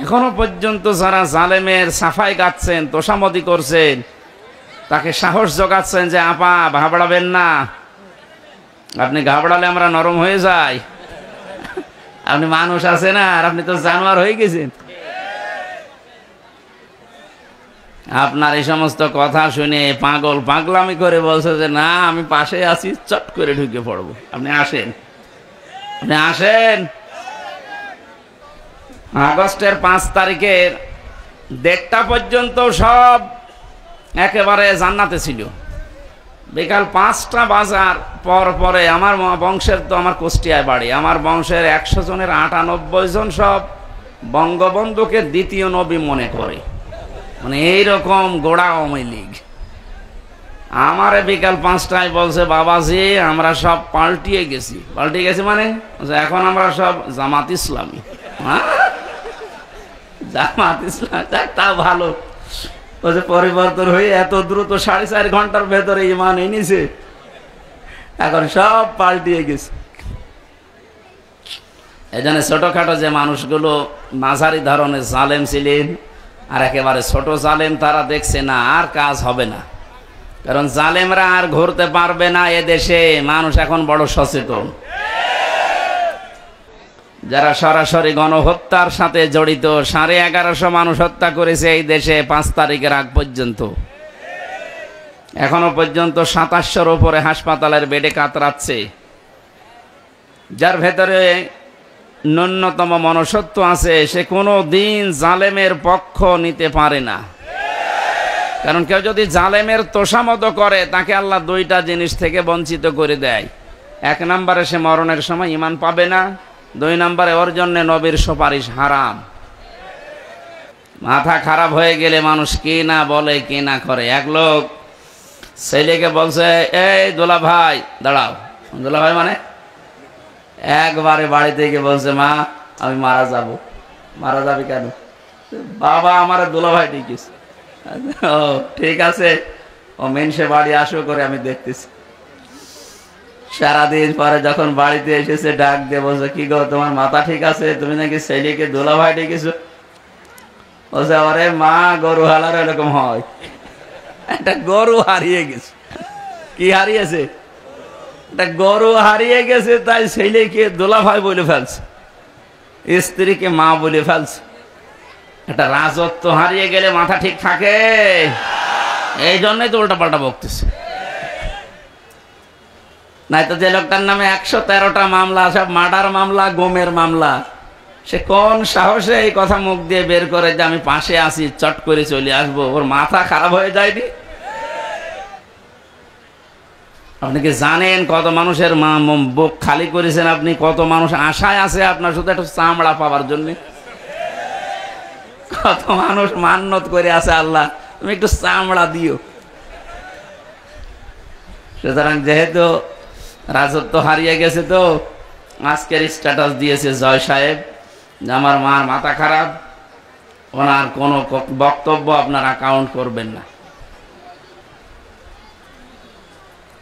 এখনো পর্যন্ত যারা জালেমের সাফাই গাচ্ছেন, তোষামদি করছেন, তাকে সাহস জোগাচ্ছেন যে আপা ঘাবড়াবেন না, আপনি ঘাবড়ালে আমরা নরম হয়ে যাই, আপনি মানুষ আছে না, আর আপনি তো জানোয়ার হয়ে গেছেন। আপনার এই সমস্ত কথা শুনে পাগল পাগলামি করে বলছে যে না আমি পাশে আছি, চট করে ঢুকে পড়বো, আপনি আসেন, আপনি আসেন। আগস্টের 5 তারিখের 1টা পর্যন্ত সব একেবারে জান্নাতে ছিল। বিকাল 5টা বাজার পরে আমার বংশের, তো আমার কুষ্টিয়ায় বাড়ি, আমার বংশের 100 জনের 98 জন সব বঙ্গবন্ধুকে দ্বিতীয় নবী মনে করে, মানে এইরকম গোড়া আওয়ামী লীগ। আমারে বিকাল 5টায় বলছে বাবাজি আমরা সব পাল্টিয়ে গেছি মানে এখন আমরা সব জামাত ইসলামী। জামাত ইসলাম তা ভালো, বলছে পরিবর্তন হয়ে এত দ্রুত 4.5 ঘন্টার ভেতরে ইমান এনেছে, এখন সব পাল্টিয়ে গেছে। এই জন্য ছোটখাটো যে মানুষগুলো মাঝারি ধরনের জালেম ছিলেন, আর একেবারে ছোট জালেম, তারা দেখছে না আর কাজ হবে না, কারণ জালেমরা আর ঘুরতে পারবে না এদেশে। মানুষ এখন বড় সচেতন। যারা সরাসরি গণহত্যার সাথে জড়িত, 1150 মানুষ হত্যা করেছে এই দেশে 5 তারিখের আগ পর্যন্ত। এখনো পর্যন্ত 2700-র উপরে হাসপাতালের বেডে কাতরাচ্ছে। যার ভেতরে ন্যূনতম মনুষ্যত্ব আছে, সে কোনো দিন জালেমের পক্ষ নিতে পারে না। কারণ কেউ যদি জালেমের তোষামদ করে, তাকে আল্লাহ 2টা জিনিস থেকে বঞ্চিত করে দেয়। 1 নম্বরে সে মরণের সময় ঈমান পাবে না, 2 নম্বরে ওর জন্য নবীর সুপারিশ হারাম। মাথা খারাপ হয়ে গেলে মানুষ কি না বলে কি না করে। এক লোক ছেলেকে বলছে এই দোলা ভাই দাঁড়াও, দোলা ভাই মানে একবারে বাড়িতে গিয়ে বলছে মা আমি মারা যাব। মারা যাবি কেন? বাবা আমার দোলা ভাই ডেকেছে। ও ঠিক আছে, ও মেনসে বাড়ি আসো করে আমি দেখতেছি। সারাদিন পরে যখন বাড়িতে এসেছে ডাক দিয়ে বলছে কি গো তোমার মাথা ঠিক আছে? তুমি নাকি ছেলেকে দোলা ভাই ডেকেছো? বলছে আরে মা গরু হালার এরকম হয়, একটা গরু হারিয়ে গেছে। কি হারিয়েছে? একটা গরু হারিয়ে গেছে, তাই ছেলেকে দোলা ভাই বলে ফেলছে, স্ত্রীকে মা বলে ফেলছে। একটা রাজত্ব হারিয়ে গেলে মাথা ঠিক থাকে? এই জন্যই তো উল্টা পাল্টা বকতেছে। নাই তো যে লোকটার নামে 113টা মামলা, সব মার্ডার মামলা, গুমের মামলা, সে কোন সাহসে এই কথা মুখ দিয়ে বের করে যে আমি পাশে আছি, চট করে চলে আসবো? ওর মাথা খারাপ হয়ে যায়নি? আপনি কি জানেন কত মানুষের বুক খালি করেছেন আপনি? কত মানুষ আশায় আছে আপনার শুধু একটা চামড়া পাওয়ার জন্য। কত মানুষ মান্নত করে আছে আল্লাহ তুমি একটু চামড়া দিও। সুতরাং যেহেতু রাজত্ব হারিয়ে গেছে, তো আজকের স্ট্যাটাস দিয়েছে জয় সাহেব যে আমার মার মাথা খারাপ, ওনার কোনো বক্তব্য আপনারা কাউন্ট করবেন না।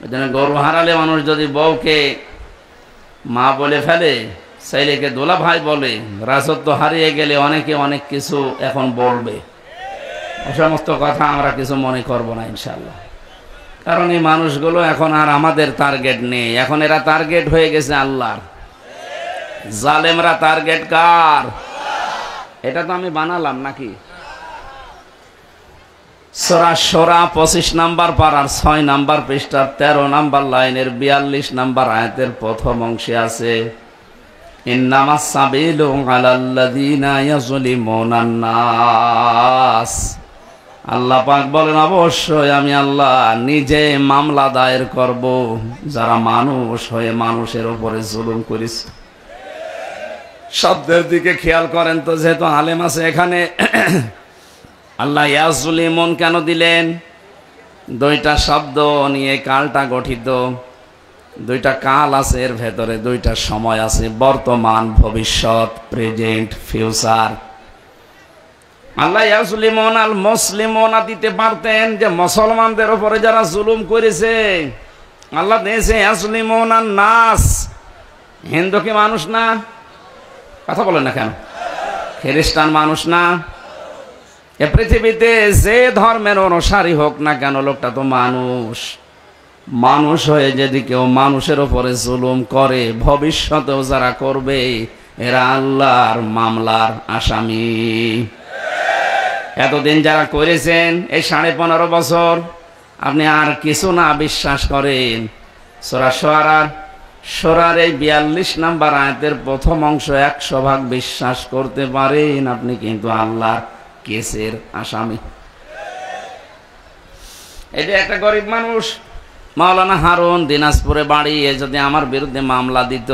ওই জন্য গরু হারালে মানুষ যদি বউকে মা বলে ফেলে, ছেলেকে দোলা ভাই বলে, রাজত্ব হারিয়ে গেলে অনেকে অনেক কিছু এখন বলবে। এই সমস্ত কথা আমরা কিছু মনে করব না ইনশাল্লাহ, কারণ এই মানুষগুলো এখন আর আমাদের টার্গেট নেই, এখন এরা টার্গেট হয়ে গেছে আল্লাহর। জালেমরা টার্গেট কার? এটা তো আমি বানালাম নাকি? সূরা শোরা 25 নম্বর পারার 6 নম্বর পৃষ্ঠার 13 নম্বর লাইনের 42 নম্বর আয়াতের প্রথম অংশে আছে ইন্নামাস সাবিলু আলাল্লাযিনা ইয়াযলিমুনান নাস। আল্লাহ পাক বলেন অবশ্যই আমি আল্লাহ নিজে মামলা দায়ের করব যারা মানুষ হয়ে মানুষের উপরে জুলুম করেছে। শব্দের দিকে খেয়াল করেন তো, যেহেতু আলেম আছে এখানে, আল্লাহ ইয়াজলিমুন কেন দিলেন? 2টা শব্দ নিয়ে কালটা গঠিত, 2টা কাল আছে এর ভেতরে, 2টা সময় আছে, বর্তমান, ভবিষ্যৎ, প্রেজেন্ট, ফিউচার। আল্লাহ ইয়াজলিমুন আল মুসলিমুনা দিতে পারতেন যে মুসলমানদের উপরে যারা জুলুম করেছে। আল্লাহ দিয়েছে ইয়াজলিমুন আন নাস। হিন্দু কি মানুষ না? কথা বলেন না কেন? খ্রিস্টান মানুষ না? এ পৃথিবীতে যে ধর্মের অনুসারী হোক না কেন, লোকটা তো মানুষ। মানুষ হয়ে যদি কেউ মানুষের উপরে জুলুম করে, ভবিষ্যতেও যারা করবে, এরা আল্লাহর মামলার আসামি। এতদিন যারা করেছেন, এই 15.5 বছর, আপনি আর কিছু না বিশ্বাস করেন, সূরা সূরার এই 42 নম্বর আয়াতের প্রথম অংশ 100% বিশ্বাস করতে পারেন, আপনি কিন্তু আল্লাহর কেসের আসামি। এটা একটা গরিব মানুষ, মাওলানা হারুন, দিনাজপুরে বাড়ি। এ যদি আমার বিরুদ্ধে মামলা দিত,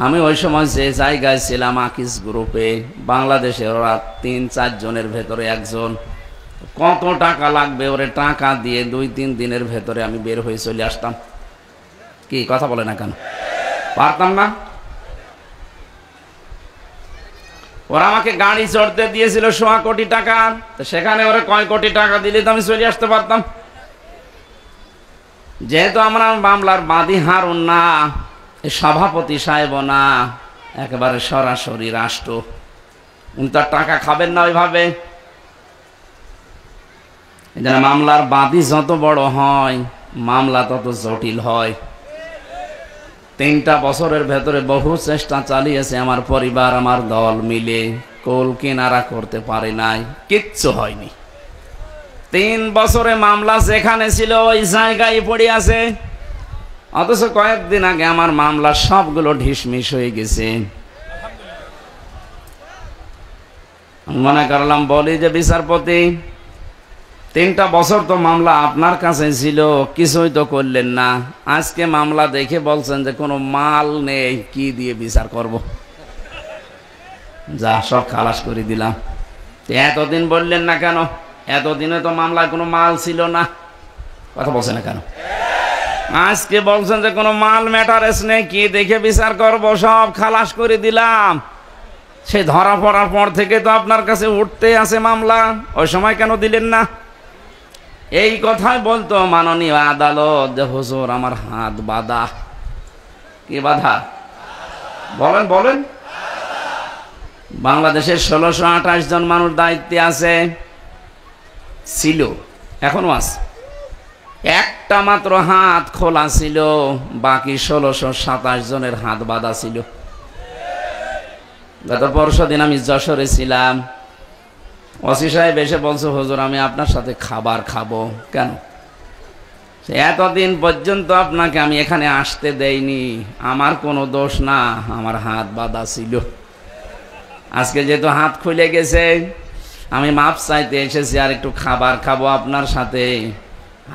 আমি ওই সময় যে জায়গায় ছিলাম আকিস গ্রুপে, বাংলাদেশে ওরা 3-4 জনের ভেতরে একজন। কত টাকা লাগবে, ওরে টাকা দিয়ে 2-3 দিনের ভেতরে আমি বের হয়ে চলে আসতাম। কি কথা বলে না কেন? পারতাম না? ওরা আমাকে গাড়ি চড়তে দিয়েছিল 1.25 কোটি টাকা, তো সেখানে ওরা কয় কোটি টাকা দিলে তো আমি চলে আসতে পারতাম। যেহেতু আমরা মামলার বাদী হারুন না, সভাপতি সাহেব না, একেবারে সরাসরি রাষ্ট্র, উনি তো টাকা খাবেন না ওইভাবে। এই জন্য মামলার বাদী যত বড় হয়, মামলা তত জটিল হয়। 3টা বছরের ভেতরে বহু চেষ্টা চালিয়েছে আমার পরিবার, আমার দল মিলে, কোল কিনারা করতে পারে নাই, কিচ্ছু হয়নি। 3 বছরে মামলা যেখানে ছিল ওই জায়গায় পড়ে আছে। অথচ কয়েকদিন আগে আমার মামলা সবগুলো ঢিসমিস হয়ে গেছে। মনে করলাম, বলি যে বিচারপতি, 3টা বছর তো মামলা আপনার কাছে ছিল, কিছুই তো করলেন না। আজকে মামলা দেখে বলছেন যে কোনো মাল নেই, কি দিয়ে বিচার করব? যা, সব খালাস করে দিলাম। এতদিন বললেন না কেন? এতদিনে তো মামলায় কোনো মাল ছিল না। কথা বলছেন না কেন? আজকে বলছেন যে কোনো মাল ম্যাটারেস নেই, কি দেখে বিচার করব? সব খালাস করে দিলাম। সে ধরা পড়ার পর থেকে তো আপনার কাছে উঠতে আছে মামলা, ওই সময় কেন দিলেন না? এই কথাই বলতো মাননীয় আদালত যে হুজুর আমার হাত বাঁধা। কি বাধা? বলেন বলেন। বাংলাদেশের 1628 জন মানুষ দায়িত্বে আছে, ছিল, এখনো আছে। একটা মাত্র হাত খোলা ছিল, বাকি 1627 জনের হাত বাঁধা ছিল। গত পরশুদিন আমি যশোরে ছিলাম, ওসি সাহেব এসে বলছে, হুজুর আমি আপনার সাথে খাবার খাবো। কেন? এতদিন পর্যন্ত আপনাকে আমি এখানে আসতে দেইনি, আমার কোনো দোষ না, আমার হাত বাঁধা ছিল। আজকে যেহেতু হাত খুলে গেছে, আমি মাপ চাইতে এসেছি, আর একটু খাবার খাবো আপনার সাথে।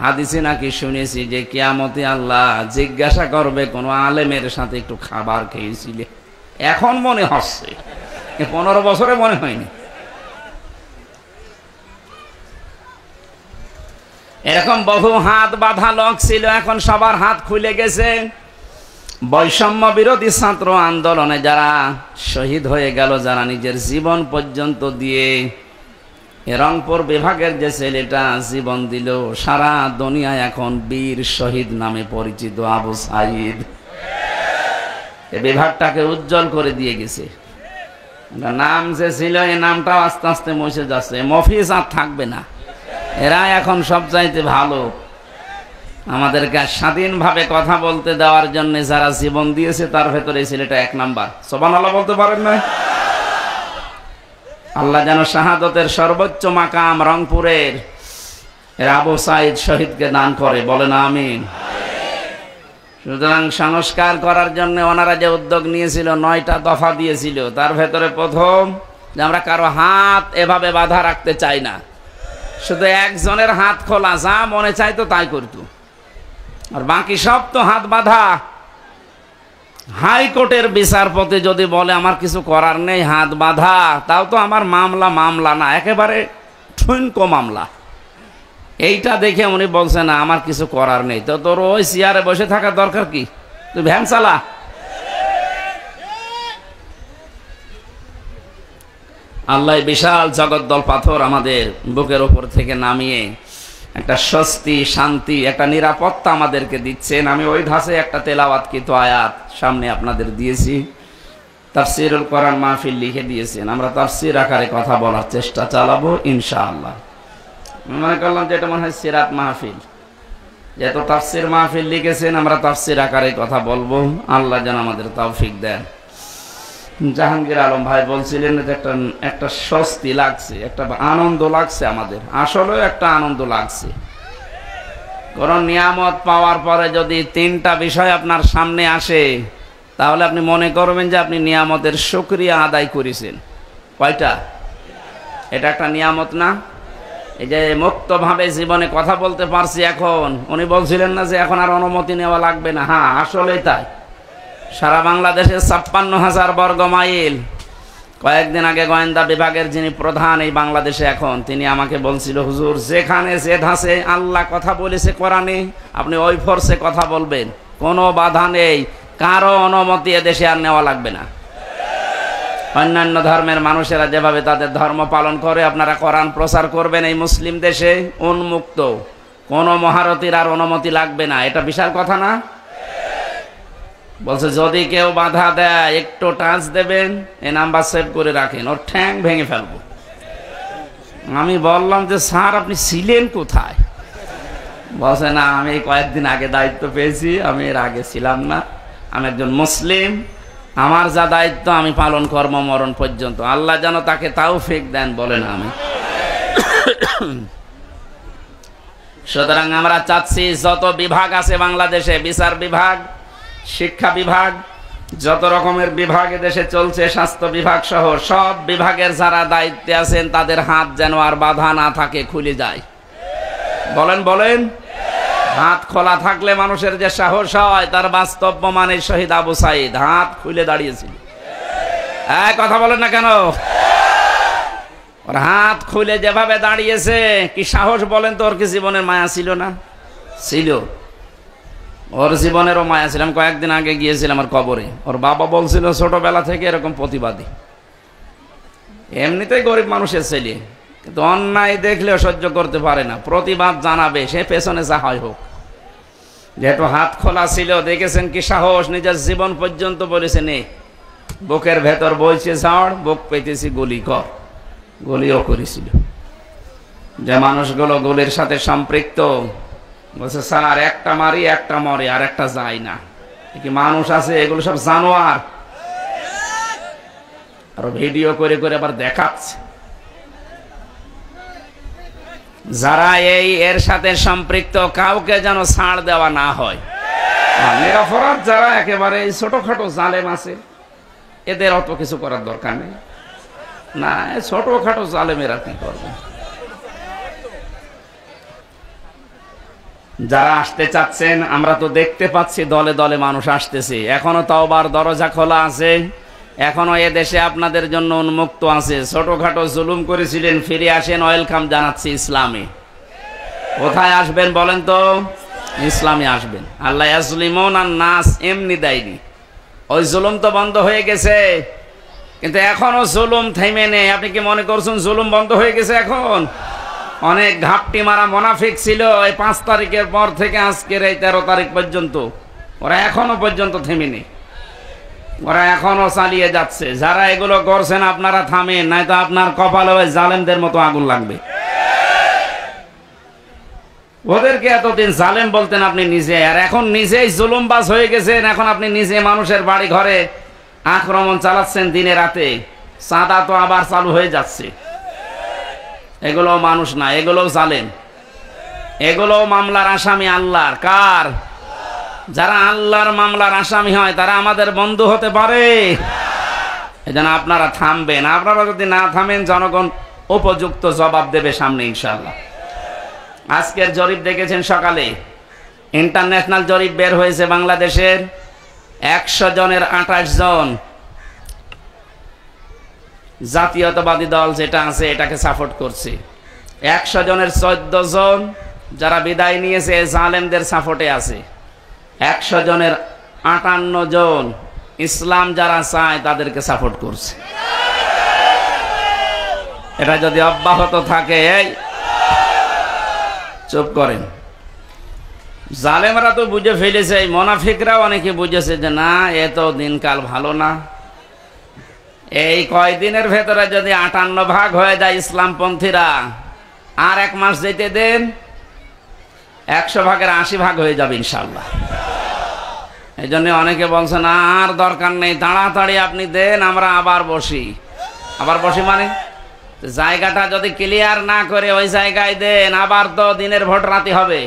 হাদিসে নাকি শুনেছি যে কিয়ামতে আল্লাহ জিজ্ঞাসা করবে কোন আলেমের সাথে একটু খাবার খেয়েছিলে। এখন মনে হচ্ছে, 15 বছরে মনে হয়নি। এরকম বহু হাত বাঁধা লোক ছিল, এখন সবার হাত খুলে গেছে। বৈষম্য বিরোধী ছাত্র আন্দোলনে যারা শহীদ হয়ে গেল, যারা নিজের জীবন পর্যন্ত দিয়ে, রংপুর বিভাগের যে ছেলেটা জীবন দিল, সারা দুনিয়ায় এখন বীর শহীদ নামে পরিচিত আবু সাইদ। এই বিভাগটাকে উজ্জ্বল করে দিয়ে গেছে। নাম যে ছিল, এই নামটাও আস্তে আস্তে মুছে যাচ্ছে। মফিজ আর থাকবে না, এরা এখন সবচাইতে ভালো। আমাদেরকে স্বাধীনভাবে কথা বলতে দেওয়ার জন্য যারা জীবন দিয়েছে, তার ভেতরে এই ছেলেটা 1 নাম্বার। সুবহানাল্লাহ বলতে পারেন না? আল্লাহ যেন শাহাদতের সর্বোচ্চ মাকাম রংপুরের আবু সাইদ শহীদকে দান করে, বলেন আমিন। সুতরাং সংস্কার করার জন্য ওনারা যে উদ্যোগ নিয়েছিল, 9টা দফা দিয়েছিল, তার ভেতরে প্রথম যে আমরা কারো হাত এভাবে বাঁধা রাখতে চাই না, শুধু একজনের হাত খোলা, যা মনে চাইতো তাই করতো, আর বাকি সব তো হাত বাঁধা। হাইকোর্টের বিচারপতি যদি বলে আমার কিছু করার নেই, হাত বাঁধা, তাও তো আমার মামলা না, একেবারে ঠুনকো মামলা। এইটা দেখে উনি বলছে না আমার কিছু করার নেই, তো তোর ওই চেয়ারে বসে থাকার দরকার কি? তুই ভ্যান চালা। আল্লাহ বিশাল জগদ্দল পাথর আমাদের বুকের ওপর থেকে নামিয়ে একটা স্বস্তি, শান্তি, একটা নিরাপত্তা আমাদেরকে দিচ্ছেন। আমি ওই ধাঁচে একটা তেলাওয়াতকৃত আয়াত সামনে আপনাদের দিয়েছি। তাফসিরুল কোরআন মাহফিল লিখে দিয়েছেন। আমরা তাফসির আকারে কথা বলার চেষ্টা চালাবো ইনশাআল্লাহ। মনে করলাম যে এটা মনে হয় সিরাত মাহফিল, যেহেতু তাফসির মাহফিল লিখেছেন আমরা তাফসির আকারে কথা বলবো। আল্লাহ যেন আমাদের তৌফিক দেন। জাহাঙ্গীর আলম ভাই বলছিলেন যে একটা স্বস্তি লাগছে, একটা আনন্দ লাগছে, আমাদের আসলেও একটা আনন্দ লাগছে। কোন নিয়ামত পাওয়ার পরে যদি তিনটা বিষয় আপনার সামনে আসে তাহলে আপনি মনে করবেন যে আপনি নিয়ামতের শুকরিয়া আদায় করেছেন। কয়টা? এটা একটা নিয়ামত না? এই যে মুক্তভাবে জীবনে কথা বলতে পারছি এখন, উনি বলছিলেন না যে এখন আর অনুমতি নেওয়া লাগবে না। হ্যাঁ, আসলেই তাই। সারা বাংলাদেশের 56,000 বর্গ মাইল। কয়েকদিন আগে গোয়েন্দা বিভাগের যিনি প্রধান এই বাংলাদেশে এখন, তিনি আমাকে বলছিল, হুজুর যেখানে যে ধাঁচে আল্লাহ কথা বলেছে কোরআনে আপনি ওই ফোর্সে কথা বলবেন, কোনো বাধা নেই, কারো অনুমতি এদেশে আর নেওয়া লাগবে না। অন্যান্য ধর্মের মানুষেরা যেভাবে তাদের ধর্ম পালন করে আপনারা কোরআন প্রচার করবেন এই মুসলিম দেশে উন্মুক্ত, কোনো মহারথীর আর অনুমতি লাগবে না। এটা বিশাল কথা না? বলছে যদি কেউ বাধা দেয় একটু টাচ দেবেন, এই নাম্বার সেভ করে রাখেন, ওর ঠ্যাং ভেঙে ফেলবো। আমি বললাম যে স্যার আপনি ছিলেন কোথায়? বলছে না আমি কয়েকদিন আগে দায়িত্ব পেয়েছি, আমি এর আগে ছিলাম না, আমি একজন মুসলিম, আমার যা দায়িত্ব আমি পালন কর্ম মরণ পর্যন্ত। আল্লাহ যেন তাকে তৌফিক দেন, বলেন আমি। সুতরাং আমরা চাচ্ছি যত বিভাগ আছে বাংলাদেশে, বিচার বিভাগ, শিক্ষা বিভাগ, যত রকমের বিভাগ দেশে চলছে, স্বাস্থ্য বিভাগ সহ সব বিভাগের যারা দায়িত্বে আছেন তাদের হাত যেন আর বাধা না থাকে, খুলে যায়। বলেন বলেন। হাত খোলা থাকলে মানুষের যে সাহস হয়, তার বাস্তব প্রমাণের শহীদ আবু সাইদ হাত খুলে দাঁড়িয়েছিল। কথা বলেন না কেন? ওর হাত খুলে যেভাবে দাঁড়িয়েছে, কি সাহস বলেন তো? ওর কি জীবনের মায়া ছিল না? ছিল, ওর জীবনেরও মায়া ছিল। আমি কয়েকদিন আগে গিয়েছিলাম আমার কবরে, ওর বাবা বলছিল ছোটবেলা থেকে এরকম প্রতিবাদী, এমনিতেই গরিব মানুষের ছেলে, কিন্তু অন্যায় দেখলেও সহ্য করতে পারে না, প্রতিবাদ জানাবে, সে পেছনে যা হয় হোক। যেহেতু হাত খোলা ছিল, দেখেছেন কি সাহস, নিজের জীবন পর্যন্ত বলেছে নেই, বুকের ভেতর বইছে ঝড়, বুক পেতেছি গুলি কর, গুলিও করেছিল। যে মানুষগুলো গুলির সাথে সম্পৃক্ত বলছে স্যার একটা মারি একটা মরে আর একটা যায় না, কি মানুষ আছে? এগুলো সব জানোয়ার। আর ভিডিও করে করে আবার দেখাচ্ছে। যারা এর সাথে সম্পৃক্ত কাউকে যেন ছাড় দেওয়া না হয়। নিরপরাধ যারা একেবারে ছোটখাটো জালেম আছে, এদের অত কিছু করার দরকার নেই। না, ছোটখাটো জালেমেরা কি করবে? যারা আসতে চাচ্ছেন, আমরা তো দেখতে পাচ্ছি দলে দলে মানুষ আসতেছে, এখনো তওবার দরজা খোলা আছে, এখনো এ দেশে আপনাদের জন্য উন্মুক্ত আছে। ছোটখাটো জুলুম করেছিলেন, ফিরে আসেন, ওয়েলকাম জানাচ্ছি ইসলামে। কোথায় আসবেন বলেন তো? ইসলামে আসবেন। আল্লাহ ইয়াজলিমুন আন নাস এমনি দেয়নি, ওই জুলুম তো বন্ধ হয়ে গেছে, কিন্তু এখনো জুলুম থেমে নেই। আপনি কি মনে করছেন জুলুম বন্ধ হয়ে গেছে? এখন অনেক ঘাপটি মারা মুনাফিক ছিল এই 5 তারিখের পর থেকে আজকের এই 13 তারিখ পর্যন্ত, ওরা এখনো পর্যন্ত থেমে নেই, ওরা এখনো চালিয়ে যাচ্ছে। যারা এগুলো করছেন আপনারা থামেন, নয়তো আপনার কপালে ওই জালেমদের মতো আগুন লাগবে। ওদেরকে এতদিন জালেম বলতেন আপনি নিজে, আর এখন নিজেই জুলুমবাজ হয়ে গেছেন। এখন আপনি নিজে মানুষের বাড়ি ঘরে আক্রমণ চালাচ্ছেন দিনে রাতে, চাঁদা তো আবার চালু হয়ে যাচ্ছে। এগুলো মানুষ না, এগুলো জালেম, এগুলো মামলার আসামি আল্লাহর। কার? যারা আল্লাহর মামলার আসামি হয় তারা আমাদের বন্ধু হতে পারে? এজন্য আপনারা থামবেন। আপনারা যদি না থামেন, জনগণ উপযুক্ত জবাব দেবে সামনে ইনশাআল্লাহ। আজকের জরিপ দেখেছেন সকালে, ইন্টারন্যাশনাল জরিপ বের হয়েছে বাংলাদেশের 100 জনের 28 জন জাতীয়তাবাদী দল যেটা আছে এটাকে সাপোর্ট করছে। 100 জনের 14 জন যারা বিদায় নিয়েছে জালেমদের সাপোর্টে আছে। 100 জনের 58 জন ইসলাম যারা চায় তাদেরকে সাপোর্ট করছে। এটা যদি অব্যাহত থাকে, এই চুপ করেন। জালেমরা তো বুঝে ফেলেছে, মুনাফিকরাও অনেকে বুঝেছে যে না, এ তো দিনকাল ভালো না, এই কয়দিনের ভেতরে যদি 58 ভাগ হয়ে যায় ইসলামপন্থীরা, আর 1 মাস যেতে দেন, 100 ভাগের 80 ভাগ হয়ে যাবে ইনশাআল্লাহ। এই জন্য অনেকে বলছেন আর দরকার নেই, তাড়াতাড়ি আপনি দেন, আমরা আবার বসি। আবার বসি মানে জায়গাটা যদি ক্লিয়ার না করে ওই জায়গায় দেন, আবার তো দিনের ভোট রাতে হবে।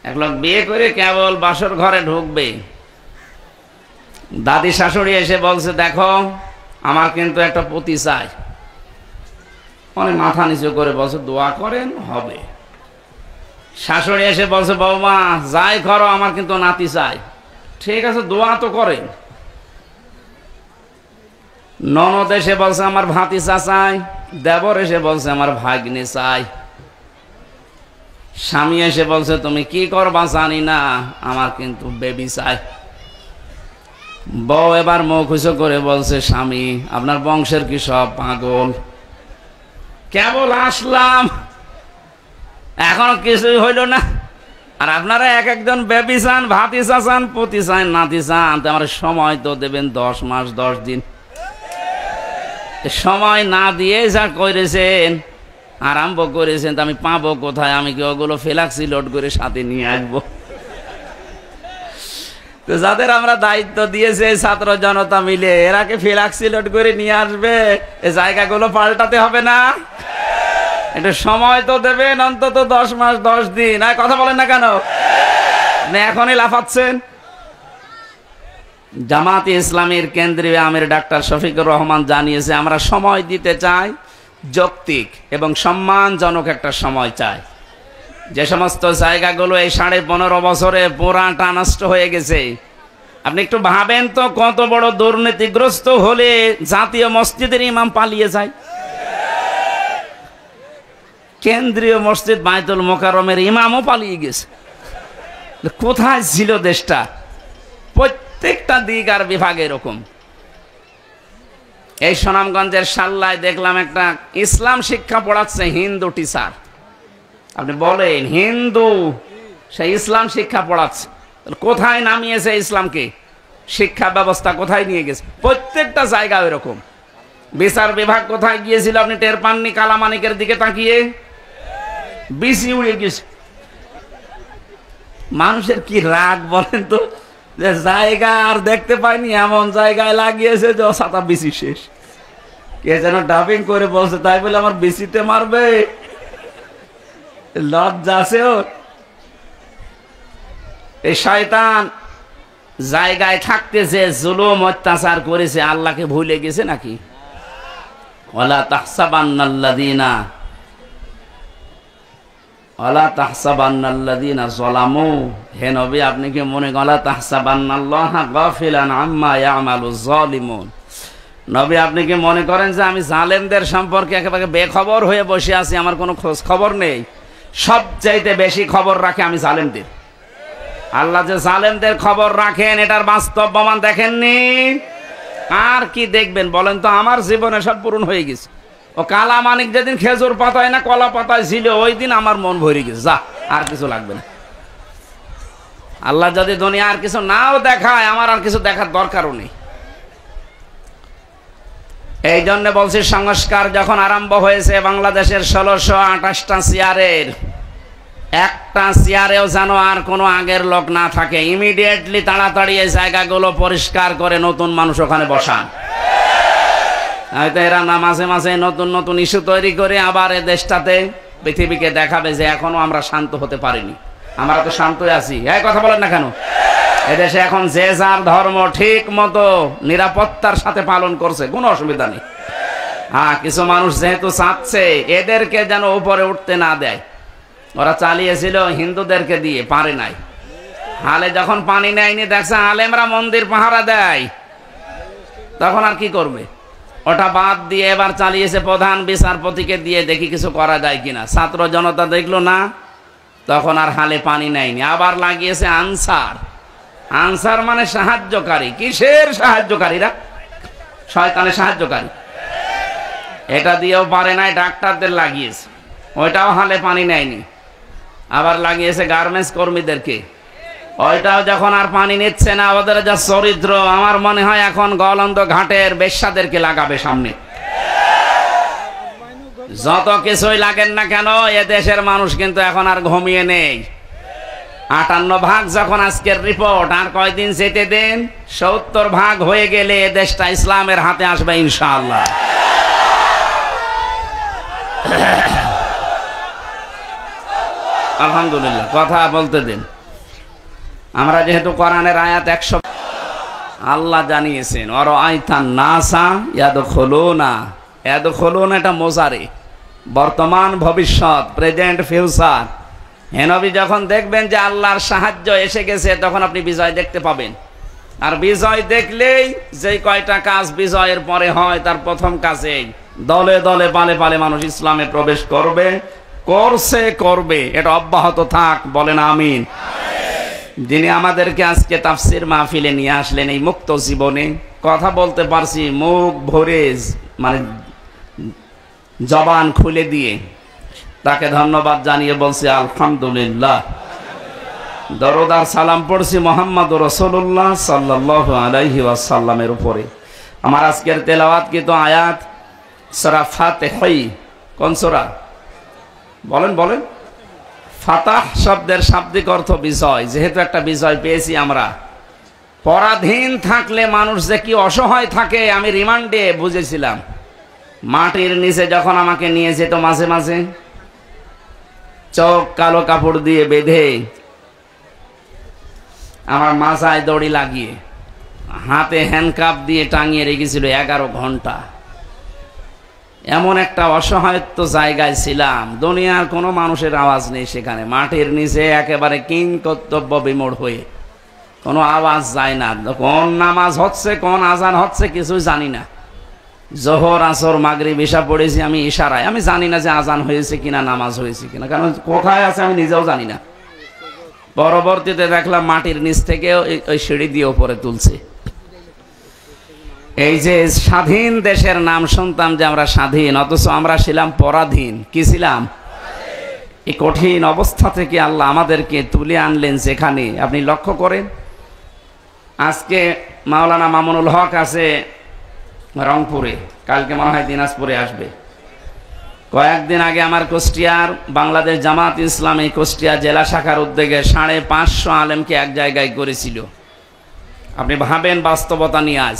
এক লোক বিয়ে করে কেবল বাসর ঘরে ঢুকবে, দাদি শাশুড়ি এসে বলছে দেখো আমার কিন্তু একটা পতি চাই। অনেক মাথা নিচু করে বলছে দোয়া করেন হবে। শাশুড়ি এসে বলছে বৌমা যাই করো আমার কিন্তু নাতি চাই। ঠিক আছে দোয়া তো করেন। ননদ এসে বলছে আমার ভাতিজা চাই। দেবর এসে বলছে আমার ভাগ্নে চাই। স্বামী এসে বলছে তুমি কি করবা জানি না, আমার কিন্তু বেবি চাই। বউ এবার মুখ উঁচু করে বলছে স্বামী আপনার বংশের কি সব পাগল? কেবল আসলাম, এখন কিছুই হইল না, আর আপনারা এক একজন বেবি চান, ভাতিজা চান, পতি চান, নাতি চান। আমার সময় তো দেবেন 10 মাস 10 দিন। সময় না দিয়ে যা করেছেন, আরম্ভ করেছেন, আমি পাবো কোথায়? আমি কি ওগুলো ফ্ল্যাক্সি লোড করে সাথে নিয়ে আসবো? তো যাদের আমরা দায়িত্ব দিয়েছে ছাত্র জনতা মিলে, এরাকে ফ্ল্যাক্সি লোড করে নিয়ে আসবে, এই জায়গাগুলো পাল্টাতে হবে না? একটু সময় তো দেবেন, অন্তত 10 মাস 10 দিন। আর কথা বলেন না কেন? এখনই লাফাচ্ছেন। জামাতে ইসলামীর কেন্দ্রীয় আমির ডাক্তার শফিকুর রহমান জানিয়েছে আমরা সময় দিতে চাই, যৌক্তিক এবং সম্মানজনক একটা সময় চাই। যে সমস্ত জায়গাগুলো এই 15.5 বছরে পুরাটা নষ্ট হয়ে গেছে, আপনি একটু ভাবেন তো কত বড় দুর্নীতিগ্রস্ত হলে জাতীয় মসজিদের ইমাম পালিয়ে যায়। কেন্দ্রীয় মসজিদ বাইতুল মোকাররমের ইমামও পালিয়ে গেছে। কোথায় ছিল দেশটা? প্রত্যেকটা দিক আর বিভাগ এরকম। এই সুনামগঞ্জের সাল্লায় দেখলাম একটা ইসলাম শিক্ষা পড়াচ্ছে হিন্দু টিচার। আপনি বলেন হিন্দু সে ইসলাম শিক্ষা পড়াচ্ছে, কোথায় নামিয়েছে ইসলামকে? শিক্ষা ব্যবস্থা কোথায় নিয়ে গেছে? প্রত্যেকটা জায়গা এরকম। বিচার বিভাগ কোথায় গিয়েছিল আপনি টের পাননি? কালামানিকের দিকে তাকিয়ে বিসি উড়ে গেছে। মানুষের কি রাগ বলেন তো, যে জায়গা আর দেখতে পাইনি এমন জায়গায় লাগিয়েছে যে ছাতা বিসি শেষ। কে যেন ডাবিং করে বলছে তাই বলে আমার বিসিতে মারবে? লজ্জা আছে ওর? এই শয়তান জায়গায় থাকতে যে জুলুম অত্যাচার করেছে, আল্লাহকে ভুলে গেছে নাকি? ওয়ালা তাহসাবান্নাল্লাযীনা যালামু, হে নবী আপনি কি মনে করেন ওয়ালা তাহসাবান্নাল্লাহা গাফিলান আম্মা ইয়ামালুয যালিমুন? নবী আপনি কি মনে করেন যে আমি জালেমদের সম্পর্কে একেবারে বেখবর হয়ে বসে আছি, আমার কোনো খোঁজ খবর নেই? সবচাইতে বেশি খবর রাখে আমি জালেমদের। আল্লাহ যে জালেমদের খবর রাখেন এটার বাস্তব প্রমাণ দেখেননি? আর কি দেখবেন বলেন তো? আমার জীবনে সব পূরণ হয়ে গেছে। ও কালা মানিক যেদিন খেজুর পাতায় না কলা পাতায় ছিল, ওই দিন আমার মন ভরে গেছে। যা, আর কিছু লাগবে না। আল্লাহ যদি দুনিয়া আর কিছু নাও দেখায়, আমার আর কিছু দেখার দরকারও নেই। এই জন্য বলছি সংস্কার যখন আরম্ভ হয়েছে বাংলাদেশের 1628টা চেয়ারের একটা চেয়ারেও যেন আর কোনো আগের লোক না থাকে। ইমিডিয়েটলি তাড়াতাড়ি এই জায়গাগুলো পরিষ্কার করে নতুন মানুষ ওখানে বসান। হয়তো এরা না মাঝে মাঝে নতুন নতুন ইস্যু তৈরি করে আবার এ দেশটাতে পৃথিবীকে দেখাবে যে এখনো আমরা শান্ত হতে পারিনি। আমরা তো শান্তই আছি। এই কথা বলেন না কেন? এদেশে এখন যে যার ধর্ম ঠিক মতো নিরাপত্তার সাথে পালন করছে, কোনো অসুবিধা নেই। হ্যাঁ, কিছু মানুষ যেহেতু চাচ্ছে এদেরকে যেন উপরে উঠতে না দেয়, ওরা চালিয়েছিল হিন্দুদেরকে দিয়ে, পারে নাই। হালে যখন পানি নেয়নি, দেখছে আলেমরা মন্দির পাহারা দেয়, তখন আর কি করবে? ওটা বাদ দিয়ে এবার চালিয়েছে প্রধান বিচারপতিকে দিয়ে, দেখি কিছু করা যায় কিনা। ছাত্র জনতা দেখলো না, তখন আর হালে পানি নেয়নি, আবার লাগিয়েছে আনসার। আনসার মানে সাহায্যকারী। কিসের সাহায্যকারীরা? শয়তানের সাহায্যকারী। এটা দিয়েও পারে নাই, ডাক্তারদের লাগিয়েছে, ওইটাও হালে পানি নেয়নি। আবার লাগিয়েছে গার্মেন্টস কর্মীদেরকে, ওইটাও যখন আর পানি নিচ্ছে না, ওদের যা চরিত্র, আমার মনে হয় এখন গলন্দ ঘাটের বেশ্যাদেরকে লাগাবে সামনে। যত কিছুই লাগেন না কেন, এ দেশের মানুষ কিন্তু এখন আর ঘুমিয়ে নেই। 58 যখন আজকের রিপোর্ট, আর কয়দিন যেতে দেন, 70 হয়ে গেলে এ দেশটা ইসলামের হাতে আসবে ইনশাআল্লাহ। আলহামদুলিল্লাহ, কথা বলতে দিন। আমরা যেহেতু কোরআনের আয়াত 100 আল্লাহ জানিয়েছেন, ওর আইতান নাসা ইয়াদখুলুনা, ইয়াদখুলুনা এটা মোজারে, বর্তমান ভবিষ্যৎ, প্রেজেন্ট ফিউচার। হে নবী, যখন দেখবেন যে আল্লাহর সাহায্য এসে গেছে, তখন আপনি বিজয় দেখতে পাবেন। আর বিজয় দেখলেই যে কয়টা কাজ বিজয়ের পরে হয়, তার প্রথম কাজেই দলে দলে পালে পালে মানুষ ইসলামে প্রবেশ করবে, করবে। এটা অব্যাহত থাক, বলেন আমিন। যিনি আমাদেরকে আজকে তাফসীর মাহফিলে নিয়ে আসলেন, এই মুক্ত জীবনে কথা বলতে পারছি মুখ ভরে, মানে জবান খুলে দিয়ে, তাকে ধন্যবাদ জানিয়ে বলছি আলহামদুলিল্লাহ। দরুদ আর সালাম পড়ছি মুহাম্মদুর রাসূলুল্লাহ সাল্লাল্লাহু আলাইহি ওয়াসাল্লামের উপরে। আমার আজকের তেলাওয়াতকৃত আয়াত সূরা ফাতিহা। কোন সূরা? বলেন। ফাতাহ শব্দের শাব্দিক অর্থ বিজয়। যেহেতু একটা বিজয় পেয়েছি আমরা, পরাধীন থাকলে মানুষ যে কি অসহায় থাকে আমি রিমান্ডে বুঝেছিলাম। মাটির নিচে যখন আমাকে নিয়ে যেত, মাঝে মাঝে চোখ কালো কাপড় দিয়ে বেঁধে, আমার মাথায় দড়ি লাগিয়ে, হাতে হ্যান্ডকাপ দিয়ে টাঙিয়ে রেখেছিল 11 ঘন্টা। এমন একটা অসহায়ত্ব জায়গায় ছিলাম, দুনিয়ার কোনো মানুষের আওয়াজ নেই সেখানে, মাটির নিচে একেবারে কিং কর্তব্য বিমূঢ় হয়ে, কোনো আওয়াজ যায় না। কোন নামাজ হচ্ছে, কোন আজান হচ্ছে, কিছুই জানি না। জোহর, আসর, মাগরিব, ইশা পড়েছি আমি ইশারায়, আমি জানি না যে আজান হয়েছে কিনা, নামাজ হয়েছে কিনা, কারণ কোথায় আছে আমি নিজেও জানি না। পরবর্তীতে দেখলাম মাটির নিচ থেকে ওই সিঁড়ি দিয়ে উপরে তুলছে। এই যে স্বাধীন দেশের নাম শুনতাম যে আমরা স্বাধীন, অথচ আমরা ছিলাম পরাধীন। কি ছিলাম? এই কঠিন অবস্থা থেকে আল্লাহ আমাদেরকে তুলে আনলেন যেখানে, আপনি লক্ষ্য করেন। আজকে মাওলানা মামুনুল হক আছে রংপুরে, কালকে মনে হয় দিনাজপুরে আসবে। কয়েকদিন আগে আমার কুষ্টিয়ার বাংলাদেশ জামাত ইসলামী কুষ্টিয়া জেলা শাখার উদ্যোগে 550 আলেমকে এক জায়গায় করেছিল। আপনি ভাবেন বাস্তবতা নিয়ে, আজ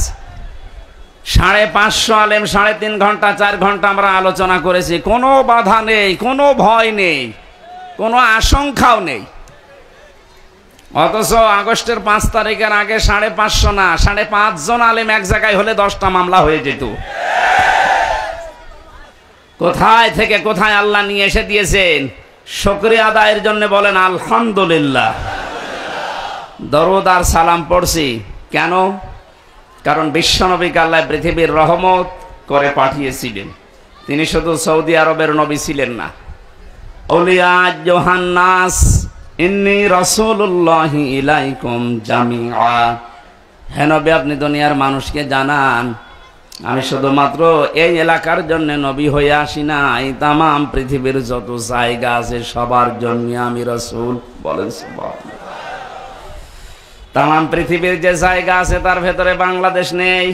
550 আলেম 3.5 ঘন্টা 4 ঘন্টা আমরা আলোচনা করেছি। কোনো বাধা নেই, কোনো ভয় নেই, কোনো আশঙ্কাও নেই। অথচ আগস্টের 5 তারিখের আগে 550 না, 5.5 জন আলেম এক জায়গায় হলে 10টা মামলা হয়ে যেত। কোথায় থেকে কোথায় আল্লাহ নিয়ে এসে দিয়েছেন, শুকরিয়া আদায়ের জন্য বলেন আলহামদুলিল্লাহ। দরুদ আর সালাম পড়ছি কেন? কারণ বিশ্বনবীকে আল্লাহ পৃথিবীর রহমত করে পাঠিয়েছিলেন। তিনি শুধু সৌদি আরবের নবী ছিলেন না, আউলিয়া জোহান্নাস ইন্নী রাসূলুল্লাহি ইলাইকুম জামিআ। হে নবী, আপনি দুনিয়ার মানুষকে জানান আমি শুধুমাত্র এই এলাকার জন্য নবী হয়ে আসি না, এই তামাম পৃথিবীর যত জায়গা আছে সবার জন্য আমি রাসূল। বলেন সুবহানাল্লাহ। তামাম পৃথিবীর যে জায়গা আছে তার ভেতরে বাংলাদেশ নেই।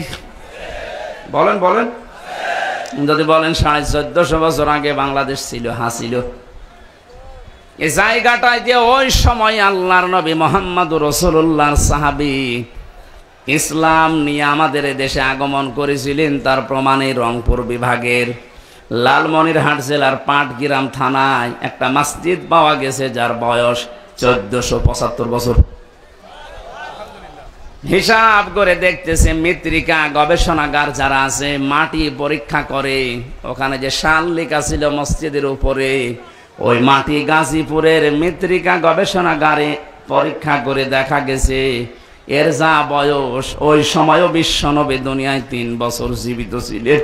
বলেন। যদি বলেন 1450 বছর আগে বাংলাদেশ ছিল, ছিল। এই জায়গাটায় যে ওই সময় আল্লাহর নবী মুহাম্মদুর রাসূলুল্লাহর সাহাবী ইসলাম নিয়ে আমাদের দেশে আগমন করেছিলেন, তার প্রমাণে রংপুর বিভাগের লালমনিরহাট জেলার পাটগ্রাম থানায় একটা মসজিদ পাওয়া গেছে যার বয়স 1475 বছর। হিসাব করে দেখতেছে মৃত্তিকা গবেষণাগার যারা আছে, মাটি পরীক্ষা করে, ওখানে যে সাল লেখা ছিল মসজিদের উপরে, ওই মাটি গাজীপুরের মৃত্তিকা গবেষণাগারে পরীক্ষা করে দেখা গেছে এর যা বয়স, ওই সময়ও বিশ্বনবী দুনিয়ায় 3 বছর জীবিত ছিলেন।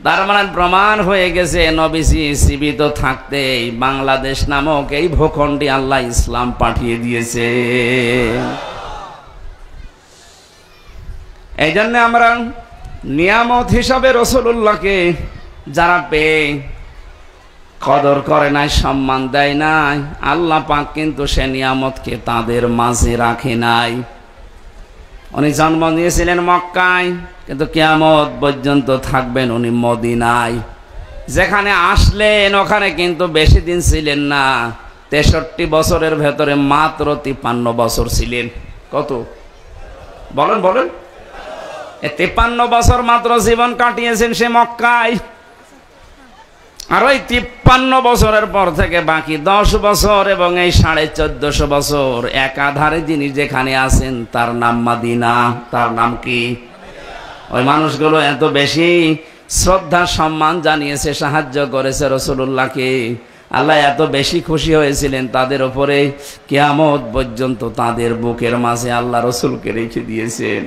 তার মানে প্রমাণ হয়ে গেছে নবীজি জীবিত থাকতেই বাংলাদেশ নামক এই ভূখণ্ডে আল্লাহ ইসলাম পাঠিয়ে দিয়েছে। এই জন্য আমরা নিয়ামত হিসাবে রাসূলুল্লাহকে যারা পেয়ে কদর করে নাই, সম্মান দেয় নাই। আল্লাহ পাক কিন্তু সে নিয়ামতকে তাদের মাঝে রাখে নাই। উনি জন্ম নিয়েছিলেন মক্কায়, কিন্তু কিয়ামত পর্যন্ত থাকবেন উনি মদিনায়। যেখানে আসলেন ওখানে কিন্তু বেশি দিন ছিলেন না, 63 বছরের ভেতরে মাত্র 53 বছর ছিলেন। কত বলেন বলেন? 53 বছর মাত্র জীবন কাটিয়েছেন সে মক্কায়। আর ওই 53 বছরের পর থেকে বাকি 10 বছর এবং এই 1450 বছর একাধারে যিনি যেখানে আছেন তার নাম মদিনা। তার নাম কি? ওই মানুষগুলো এত বেশি শ্রদ্ধা সম্মান জানিয়েছে, সাহায্য করেছে রাসূলুল্লাহকে। আল্লাহ এত বেশি খুশি হয়েছিলেন তাদের উপরে, কিয়ামত পর্যন্ত তাদের বুকের মাঝে আল্লাহ রাসূলকে রেখে দিয়েছেন।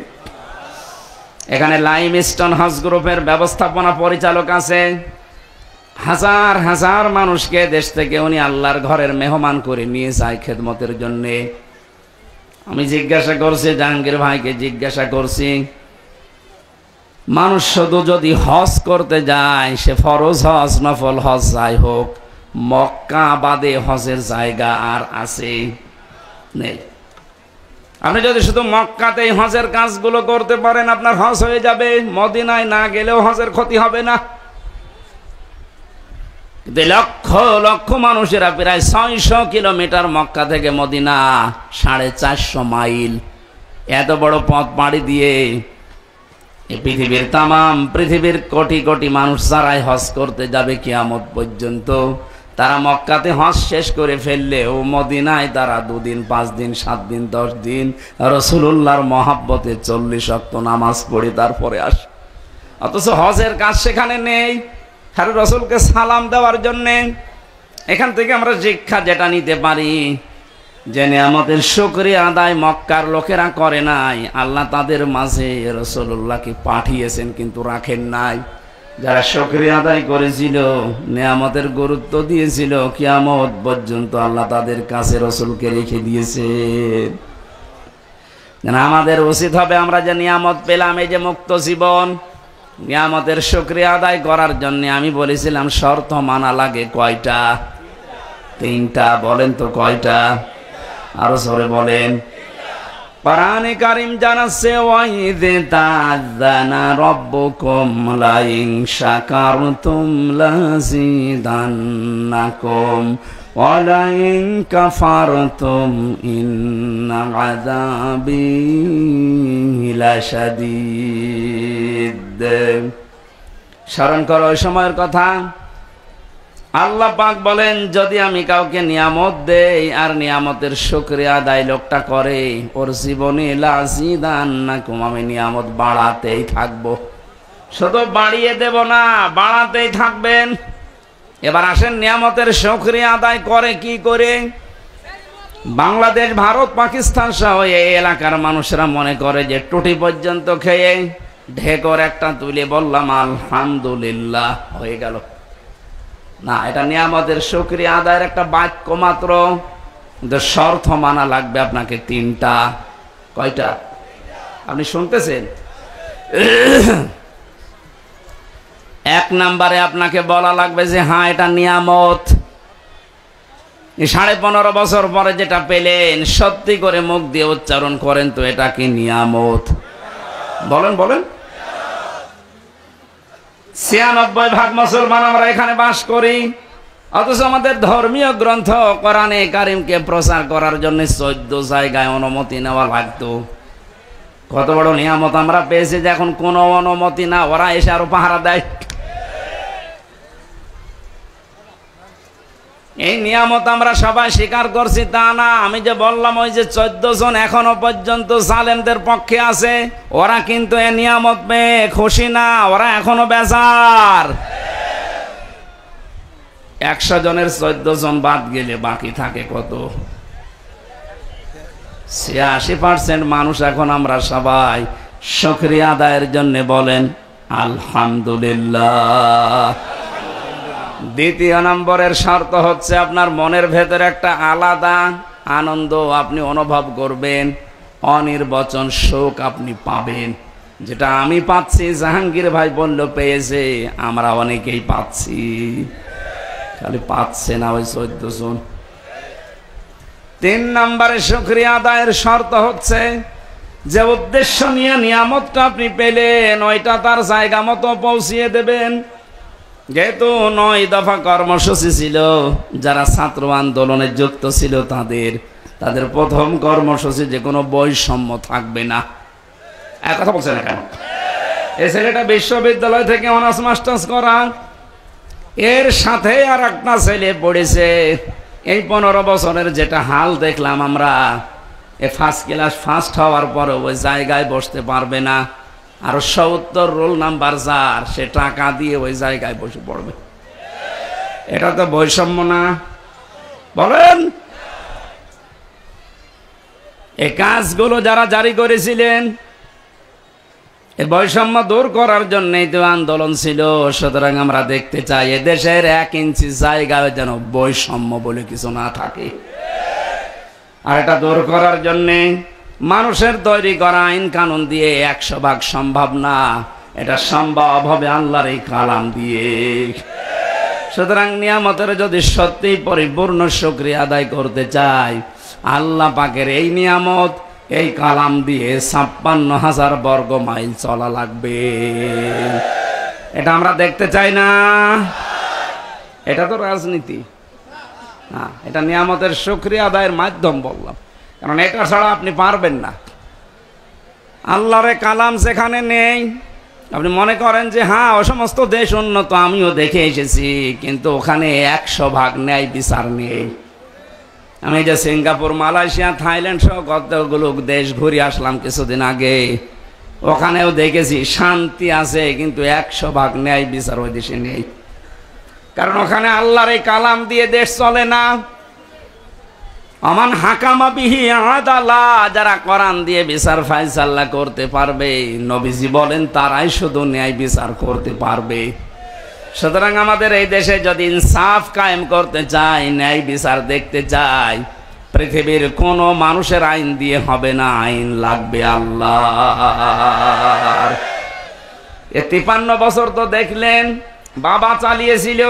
এখানে লাইমস্টোন হজ গ্রুপের ব্যবস্থাপনা পরিচালক আছে। হাজার হাজার মানুষকে দেশ থেকে উনি আল্লাহর ঘরের মেহমান করে নিয়ে যায় খেদমতের জন্যে। আমি জিজ্ঞাসা করছি, জাহাঙ্গীর ভাইকে জিজ্ঞাসা করছি, মানুষ শুধু যদি হজ করতে যায়, সে ফরজ হজ নফল হজ যাই হোক, মক্কা বাদে হজের জায়গা আর আছে নেই। আপনি যদি শুধু মক্কাতেই হজের কাজগুলো করতে পারেন আপনার হজ হয়ে যাবে, মদিনায় না গেলেও হজের ক্ষতি হবে না। লক্ষ লক্ষ মানুষেরা প্রায় 600 কিলোমিটার মক্কা থেকে মদিনা, 450 মাইল, এত বড় পথ পাড়ি দিয়ে এই পৃথিবীর তামাম পৃথিবীর কোটি কোটি মানুষ যারাই হজ করতে যাবে কিয়ামত পর্যন্ত, তারা মক্কাতে হজ শেষ করে ফেললে ও মদিনায় তারা 2 দিন 5 দিন 7 দিন 10 দিন রাসূলুল্লাহর মহাব্বতে 40 ওয়াক্ত নামাজ পড়ে তারপরে আসে। অথচ হজের কাজ সেখানে নেই, আর রাসূলকে সালাম দেওয়ার জন্যে। এখান থেকে আমরা শিক্ষা যেটা নিতে পারি, যে নিয়ামতের শুকরিয়া আদায় মক্কার লোকেরা করে নাই, আল্লাহ তাদের মাঝে রাসূলুল্লাহকে পাঠিয়েছেন কিন্তু রাখেন নাই। যারা শুকরিয়া আদায় করেছিল, নিয়ামতের গুরুত্ব দিয়েছিল, কিয়ামত পর্যন্ত আল্লাহ তাদের কাছে রাসূলকে রেখে দিয়েছেন। আমাদের উচিত হবে আমরা যে নিয়ামত পেলাম, এই যে মুক্ত জীবন, নিয়ামতের শুকরিয়া আদায় করার জন্য আমি বলেছিলাম শর্ত মানা লাগে কয়টা? 3টা। বলেন তো কয়টা? আরো জোরে বলেন। কোরআনে কারীম জানাচ্ছে, ওয়াইদ তাযানা রাব্বুকুম লাইন শাকারতুম লাযিদান্নাকুম ওয়া লাইন কাফারতুম ইন্না আযাবি লাশাদীদ। স্মরণ করো ওই সময়ের কথা। আল্লাহ পাক বলেন, যদি আমি কাউকে নিয়ামত দেই আর নিয়ামতের শুকরিয়া আদায় লোকটা করে, ওর জীবনে লাযিদান্নাকুম, আমি নিয়ামত বাড়াতেই থাকবো। শুধু বাড়িয়ে দেব না, বাড়াতেই থাকবেন। এবার আসেন নিয়ামতের শুকরিয়া আদায় করে কি করে? বাংলাদেশ, ভারত, পাকিস্তান সহ এই এলাকার মানুষরা মনে করে যে টুটি পর্যন্ত খেয়ে ঢেকর একটা তুলে বললাম আলহামদুলিল্লাহ হয়ে গেল। না, এটা নিয়ামতের শুকরিয়া আদায়ের একটা বাক্য মাত্র, কিন্তু শর্ত মানা লাগবে আপনাকে 3টা। কয়টা? আপনি শুনতেছেন? 1 নম্বরে আপনাকে বলা লাগবে যে হ্যাঁ এটা নিয়ামত। 15.5 বছর পরে যেটা পেলেন, সত্যি করে মুখ দিয়ে উচ্চারণ করেন তো, এটা কি নিয়ামত? বলেন বলেন। 96 ভাগ মুসলমান আমরা এখানে বাস করি, অথচ আমাদের ধর্মীয় গ্রন্থ কোরআনে কারীমকে প্রচার করার জন্য 14 জায়গায় অনুমতি নেওয়া লাগতো। কত বড় নিয়ামত আমরা পেয়েছি যে এখন কোনো অনুমতি না, ওরা এসে আরো পাহারা দেয়। এই নিয়ামত আমরা সবাই স্বীকার করছি তা না। আমি যে বললাম ওই যে 14 জন এখনো পর্যন্ত জালেমদের পক্ষে আছে, ওরা কিন্তু এই নিয়ামত পেয়ে খুশি না, ওরা এখনো বেজার। 100 জনের 14 জন বাদ গেলে বাকি থাকে কত? 86% মানুষ এখন আমরা সবাই শুকরিয়া আদায়ের জন্য বলেন আলহামদুলিল্লাহ। 2 নম্বরের শর্ত হচ্ছে আপনার মনের ভেতরে একটা আলাদা আনন্দ আপনি অনুভব করবেন, অনির্বচন সুখ আপনি পাবেন, যেটা আমি পাচ্ছি, জাহাঙ্গীর ভাই বলল পেয়েছে, আমরা অনেকেই পাচ্ছি। খালি পাচ্ছে না ওই 14 জন। 3 নম্বরে শুকরিয়া আদায়ের শর্ত হচ্ছে যে উদ্দেশ্য নিয়ে নিয়ামতটা আপনি পেলেন ওইটা তার জায়গা মতো পৌঁছিয়ে দেবেন। যেহেতু 9 দফা কর্মসূচি ছিল, যারা ছাত্র আন্দোলনে যুক্ত ছিল তাদের প্রথম কর্মসূচি যে কোনো বৈষম্য থাকবে না। এক কথা বলছেন কেন? এই ছেলেটা বিশ্ববিদ্যালয় থেকে অনার্স মাস্টার্স করা, এর সাথে আর একটা ছেলে পড়েছে। এই 15 বছরের যেটা হাল দেখলাম আমরা, ফার্স্ট ক্লাস ফার্স্ট হওয়ার পরে ওই জায়গায় বসতে পারবে না, আর 70 রোল নাম্বার যার, সে টাকা দিয়ে ওই জায়গায় বসে পড়বে। এটা তো বৈষম্য না? বলেন। এই কাজগুলো যারা জারি করেছিলেন, এই বৈষম্য দূর করার জন্যই তো আন্দোলন ছিল। সুতরাং আমরা দেখতে চাই এদেশের 1 ইঞ্চি জায়গায় যেন বৈষম্য বলে কিছু না থাকে। আর এটা দূর করার জন্যে মানুষের তৈরি করা আইন কানুন দিয়ে 100% সম্ভব না, এটা সম্ভব হবে আল্লাহর এই কালাম দিয়ে। সুতরাং নিয়ামতের যদি সত্যি পরিপূর্ণ শুকরিয়া আদায় করতে চাই, আল্লাহ পাকের এই নিয়ামত, এই কালাম দিয়ে 56,000 বর্গ মাইল চলা লাগবে। এটা আমরা দেখতে চাই না। এটা তো রাজনীতি না, এটা নিয়ামতের শুকরিয়া আদায়ের মাধ্যম বললাম, কারণ এটা ছাড়া আপনি পারবেন না। আল্লাহর কালাম যেখানে নেই, আপনি মনে করেন যে হ্যাঁ ও সমস্ত দেশ উন্নত, আমিও দেখে এসেছি, কিন্তু ওখানে 100% ন্যায় বিচার নেই। আমি যে সিঙ্গাপুর, মালয়েশিয়া, থাইল্যান্ড সহ কতগুলো দেশ ঘুরে আসলাম কিছুদিন আগে, ওখানেও দেখেছি শান্তি আছে, কিন্তু 100% ন্যায় বিচার ওই দেশে নেই। কারণ ওখানে আল্লাহর এই কালাম দিয়ে দেশ চলে না। আমান হাকামা বিহি আদালা, যারা কোরআন দিয়ে বিচার ফায়সালা করতে পারবে, নবীজি বলেন তারাই শুধু ন্যায় বিচার করতে পারবে। সুতরাং আমাদের এই দেশে যদি ইনসাফ কায়েম করতে চাই, ন্যায় বিচার দেখতে চাই, পৃথিবীর কোন মানুষের আইন দিয়ে হবে না, আইন লাগবে আল্লাহর। 53 বছর তো দেখলেন বাবা চালিয়েছিল,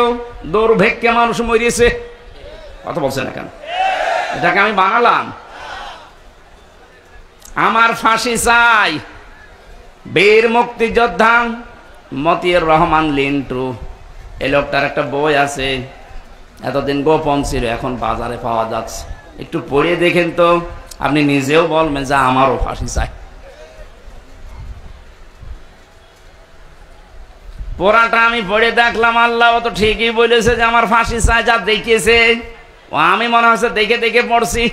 দুর্ভিক্ষে মানুষ মরিয়েছে। কথা বলছে না কেন? এটাকে আমি বানালাম? আমার ফাঁসি চাই। বীর মুক্তিযোদ্ধা মতিউর রহমান লিন্টু, এই লোকটার একটা বই আছে, এতদিন গোপন ছিল, এখন বাজারে পাওয়া যাচ্ছে। একটু পড়ে দেখেন তো, আপনি নিজেও বলবেন যে আমারও ফাঁসি চাই। পড়াটা আমি পড়ে দেখলাম, আল্লাহ তো ঠিকই বলেছে যে আমার ফাঁসি চাই। যা দেখিয়েছে ও আমি মনে হচ্ছে দেখে দেখে পড়ছি।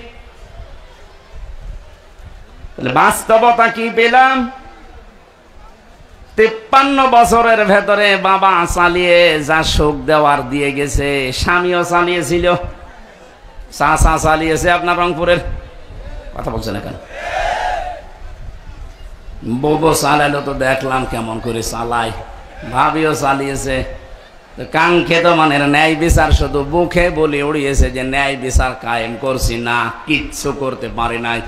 বাস্তবতা কি পেলাম? 53 বছরের ভেতরে বাবা চালিয়ে যা সুখ দেওয়ার দিয়ে গেছে, স্বামীও চালিয়েছিল, চাচা চালিয়েছে আপনার রংপুরের। কথা বলছে না কেন? বউ চালাইলো তো দেখলাম কেমন করে চালায়, ভাবিও চালিয়েছে। কাঙ্ক্ষিত মানে ন্যায় বিচার শুধু মুখে বলে উড়িয়েছে যে ন্যায় বিচার কায়েম করছি, না কিচ্ছু করতে পারি নাই।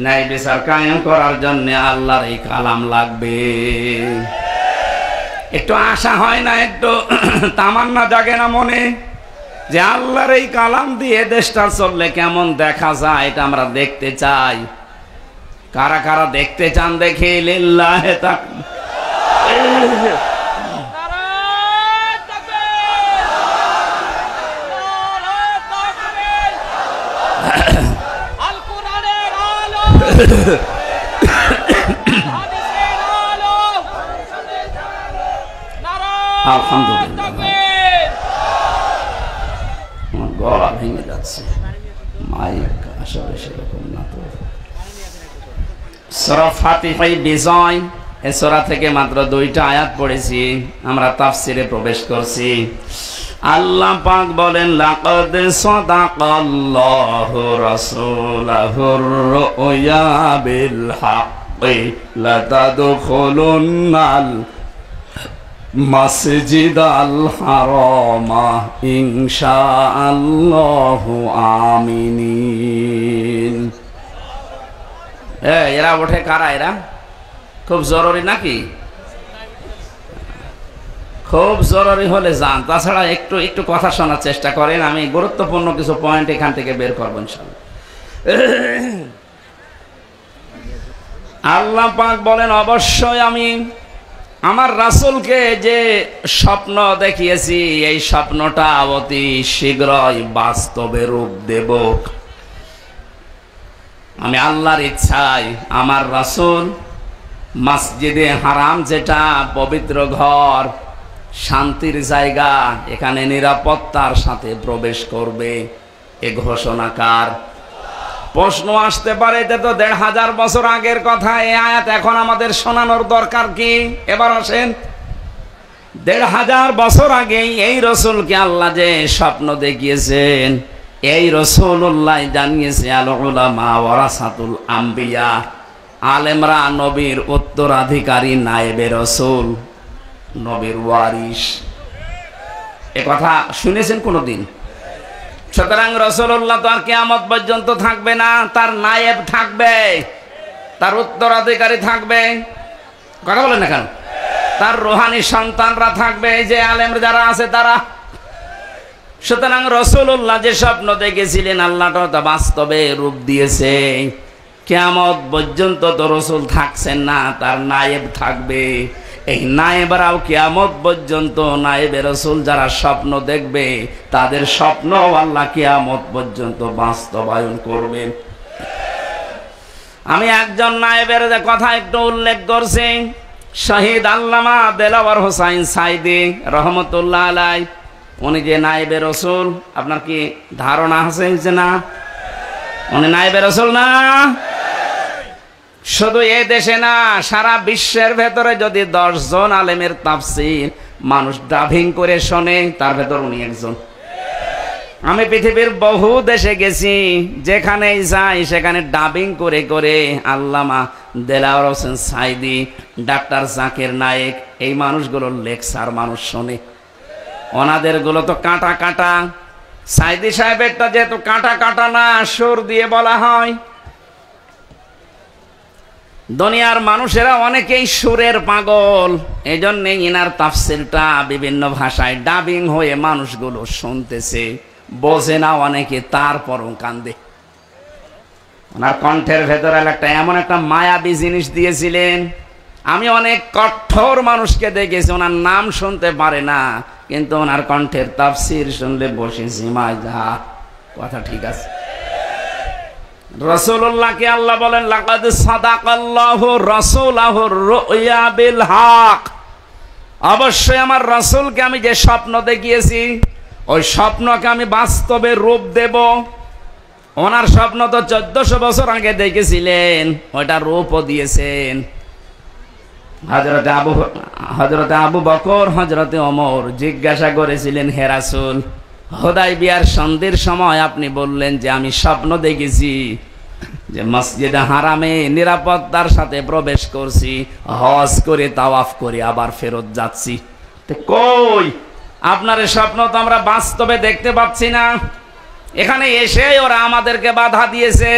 ন্যায় বিচার কায়েম করার জন্য আল্লাহর এই কালাম লাগবে। একটু আশা হয় না, একটু তামান্না জাগে না মনে, যে আল্লাহর এই কালাম দিয়ে দেশটা চললে কেমন দেখা যায়? এটা আমরা দেখতে চাই। কারা কারা দেখতে চান দেখে লিল্লাহে তাকবীর। আলহামদুলিল্লাহ, আমার গলা ভেঙে যাচ্ছে, মাইক আসলে সেরকম না। তো সূরা ফাতিহায় বিজয়, এই সূরা থেকে মাত্র 2টা আয়াত পড়েছি, আমরা তাফসিরে প্রবেশ করছি। আল্লাহ পাক বলেন, লাকাদ সাদাকাল্লাহু রাসূলাহুর রুয়া বিল হাক্কি লাতাদখুলুন্নাল মাসজিদাল হারামা ইনশাআল্লাহু আমিনিন। এরা ওঠে কারা? এরা খুব জরুরি নাকি? খুব জরুরি হলে যান, তাছাড়া একটু একটু কথা শোনার চেষ্টা করেন। আমি গুরুত্বপূর্ণ কিছু পয়েন্ট এখান থেকে বের করবো ইনশাআল্লাহ। আল্লাহ পাক বলেন, অবশ্যই আমি আমার রাসূলকে যে স্বপ্ন দেখিয়েছি এই স্বপ্নটা অতি শীঘ্রই বাস্তবে রূপ দেব। আমি আল্লাহর ইচ্ছায় আমার রাসূল মসজিদে হারাম, যেটা পবিত্র ঘর, শান্তির জায়গা, এখানে নিরাপত্তার সাথে প্রবেশ করবে। এ ঘোষণাকার। প্রশ্ন আসতে পারে, এটা তো ১৫০০ বছর আগের কথা, এই আয়াত এখন আমাদের শোনানোর দরকার কি? এবার আসেন, ১৫০০ বছর আগে এই রসুলকে আল্লাহ যে স্বপ্ন দেখিয়েছেন, এই রাসূলুল্লাহ জানিয়েছে, আল উলামা ওয়ারাসাতুল আম্বিয়া, আলেমরা নবীর উত্তরাধিকারী, নায়েবে রাসূল, নবীর ওয়ারিস। এ কথা শুনেছেন কোনদিন? সুতরাং রাসূলুল্লাহ তো আর কিয়ামত পর্যন্ত থাকবে না, তার নায়েব থাকবে, তার উত্তরাধিকারী থাকবে। কথা বলেন না কেন? তার রূহানি সন্তানরা থাকবে, এই যে আলেম যারা আছে তারা। সুতরাং রাসূলুল্লাহ যে স্বপ্ন দেখেছিলেন আল্লাহ তা বাস্তবে রূপ দিয়েছে। কিয়ামত পর্যন্ত তো রাসূল থাকছেন না, তার নায়েব থাকবে। এই নায়েবরাও কিয়ামত পর্যন্ত, নায়েবে রাসূল যারা স্বপ্ন দেখবে তাদের স্বপ্ন আল্লাহ কিয়ামত পর্যন্ত বাস্তবায়ন করবেন। আমি একজন নায়েবের কথা একটু উল্লেখ করছি, শহীদ আল্লামা দেলাওয়ার হোসাইন সাইদি রহমতুল্লাহ আলাইহি। উনি যে নায়েবে রাসূল, আপনার কি ধারণা আছে যে না উনি নায়েবে রাসূল না? শুধু এ দেশে না, সারা বিশ্বের ভেতরে যদি ১০ জন আলেমের তাফসীর মানুষ ডাবিং করে শোনে, তার ভেতর উনি একজন। আমি পৃথিবীর বহু দেশে গেছি, যেখানেই যাই সেখানে ডাবিং করে করে আল্লামা দেলাওয়ার হোসেন সাইদি, ডাক্তার জাকির নায়েক, এই মানুষগুলোর লেকচার মানুষ শোনে। ওনাদের গুলো তো কাটা কাটা, সাইদি সাহেবেরটা যেহেতু কাটা কাটা না, সুর দিয়ে বলা হয়। দুনিয়ার মানুষেরা অনেকেই সুরের পাগল, এই জন্যে ইনার তাফসিরটা বিভিন্ন ভাষায় ডাবিং হয়ে মানুষগুলো শুনতেছে, বোঝে না অনেকে, তারপরও কান্দে। ওনার কণ্ঠের ভেতরে একটা এমন একটা মায়াবী জিনিস দিয়েছিলেন। আমি অনেক কঠোর মানুষকে দেখেছি, ওনার নাম শুনতে পারে না, কিন্তু ওনার কণ্ঠের তাফসির শুনলে বসে জিমায়, যা কথা ঠিক আছে। রাসূলুল্লাহকে আল্লাহ বলেন, লাকাদ সাদাকাল্লাহু রাসূলাহুর রুয়া বিল হক। অবশ্যই আমার রাসূলকে আমি যে স্বপ্ন দেখিয়েছি, ওই স্বপ্নকে আমি বাস্তবে রূপ দেব। ওনার স্বপ্ন তো ১৪০০ বছর আগে দেখেছিলেন, ওইটা রূপও দিয়েছেন। হযরতে আবু বকর, হযরতে ওমর জিজ্ঞাসা করেছিলেন, হে রাসূল, হুদায়বিয়ার সন্ধির সময় আপনি বললেন যে আমি স্বপ্ন দেখেছি যে মসজিদে হারামে নিরাপত্তার সাথে প্রবেশ করছি, হজ করে তাওয়াফ করে আবার ফেরত যাচ্ছি। কই আপনার স্বপ্ন তো আমরা বাস্তবে দেখতে পাচ্ছি না। এখানে এসে ওরা আমাদেরকে বাধা দিয়েছে।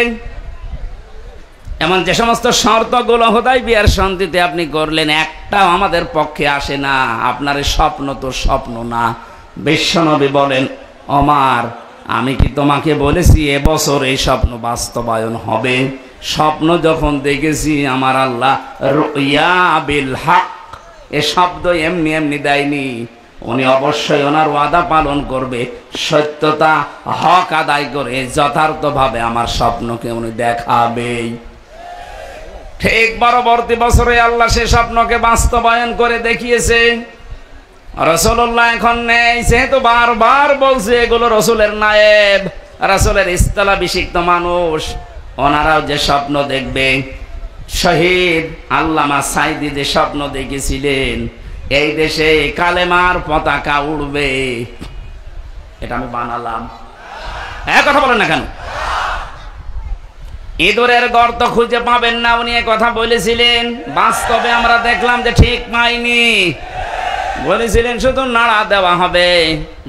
এমন যে সমস্ত শর্তগুলো হুদায়বিয়ার সন্ধিতে আপনি করলেন, একটাও আমাদের পক্ষে আসে না। আপনার স্বপ্ন তো স্বপ্ন না। বিশ্বনবী বলেন, ওমর, আমি কি তোমাকে বলেছি এবছর এই স্বপ্ন বাস্তবায়ন হবে? স্বপ্ন যখন দেখেছি আমার আল্লাহ রুয়া বিল হক, এ শব্দ এমনি এমনি দেয়নি। উনি অবশ্যই ওনার ওয়াদা পালন করবে, সত্যতা হক আদায় করে যথার্থভাবে আমার স্বপ্নকে উনি দেখাবেই। ঠিক পরবর্তী বছরে আল্লাহ সে স্বপ্নকে বাস্তবায়ন করে দেখিয়েছে। রাসূলুল্লাহ এখন নেই, যেহেতু বারবার বলছে এগুলো রাসূলের নায়েব, রাসূলের ইস্তালাভিষিক্ত মানুষ, ওনারাও যে স্বপ্ন দেখবে। শহীদ আল্লামা সাইদি যে স্বপ্ন দেখেছিলেন, এই দেশে কালেমার পতাকা উড়বে, এটা আমি বানালাম। কথা বলেন না কেন? ইঁদুরের গর্ত খুঁজে পাবেন না, উনি কথা বলেছিলেন। বাস্তবে আমরা দেখলাম যে ঠিক পাইনি। বলেছিলেন শুধু নাড়া দেওয়া হবে,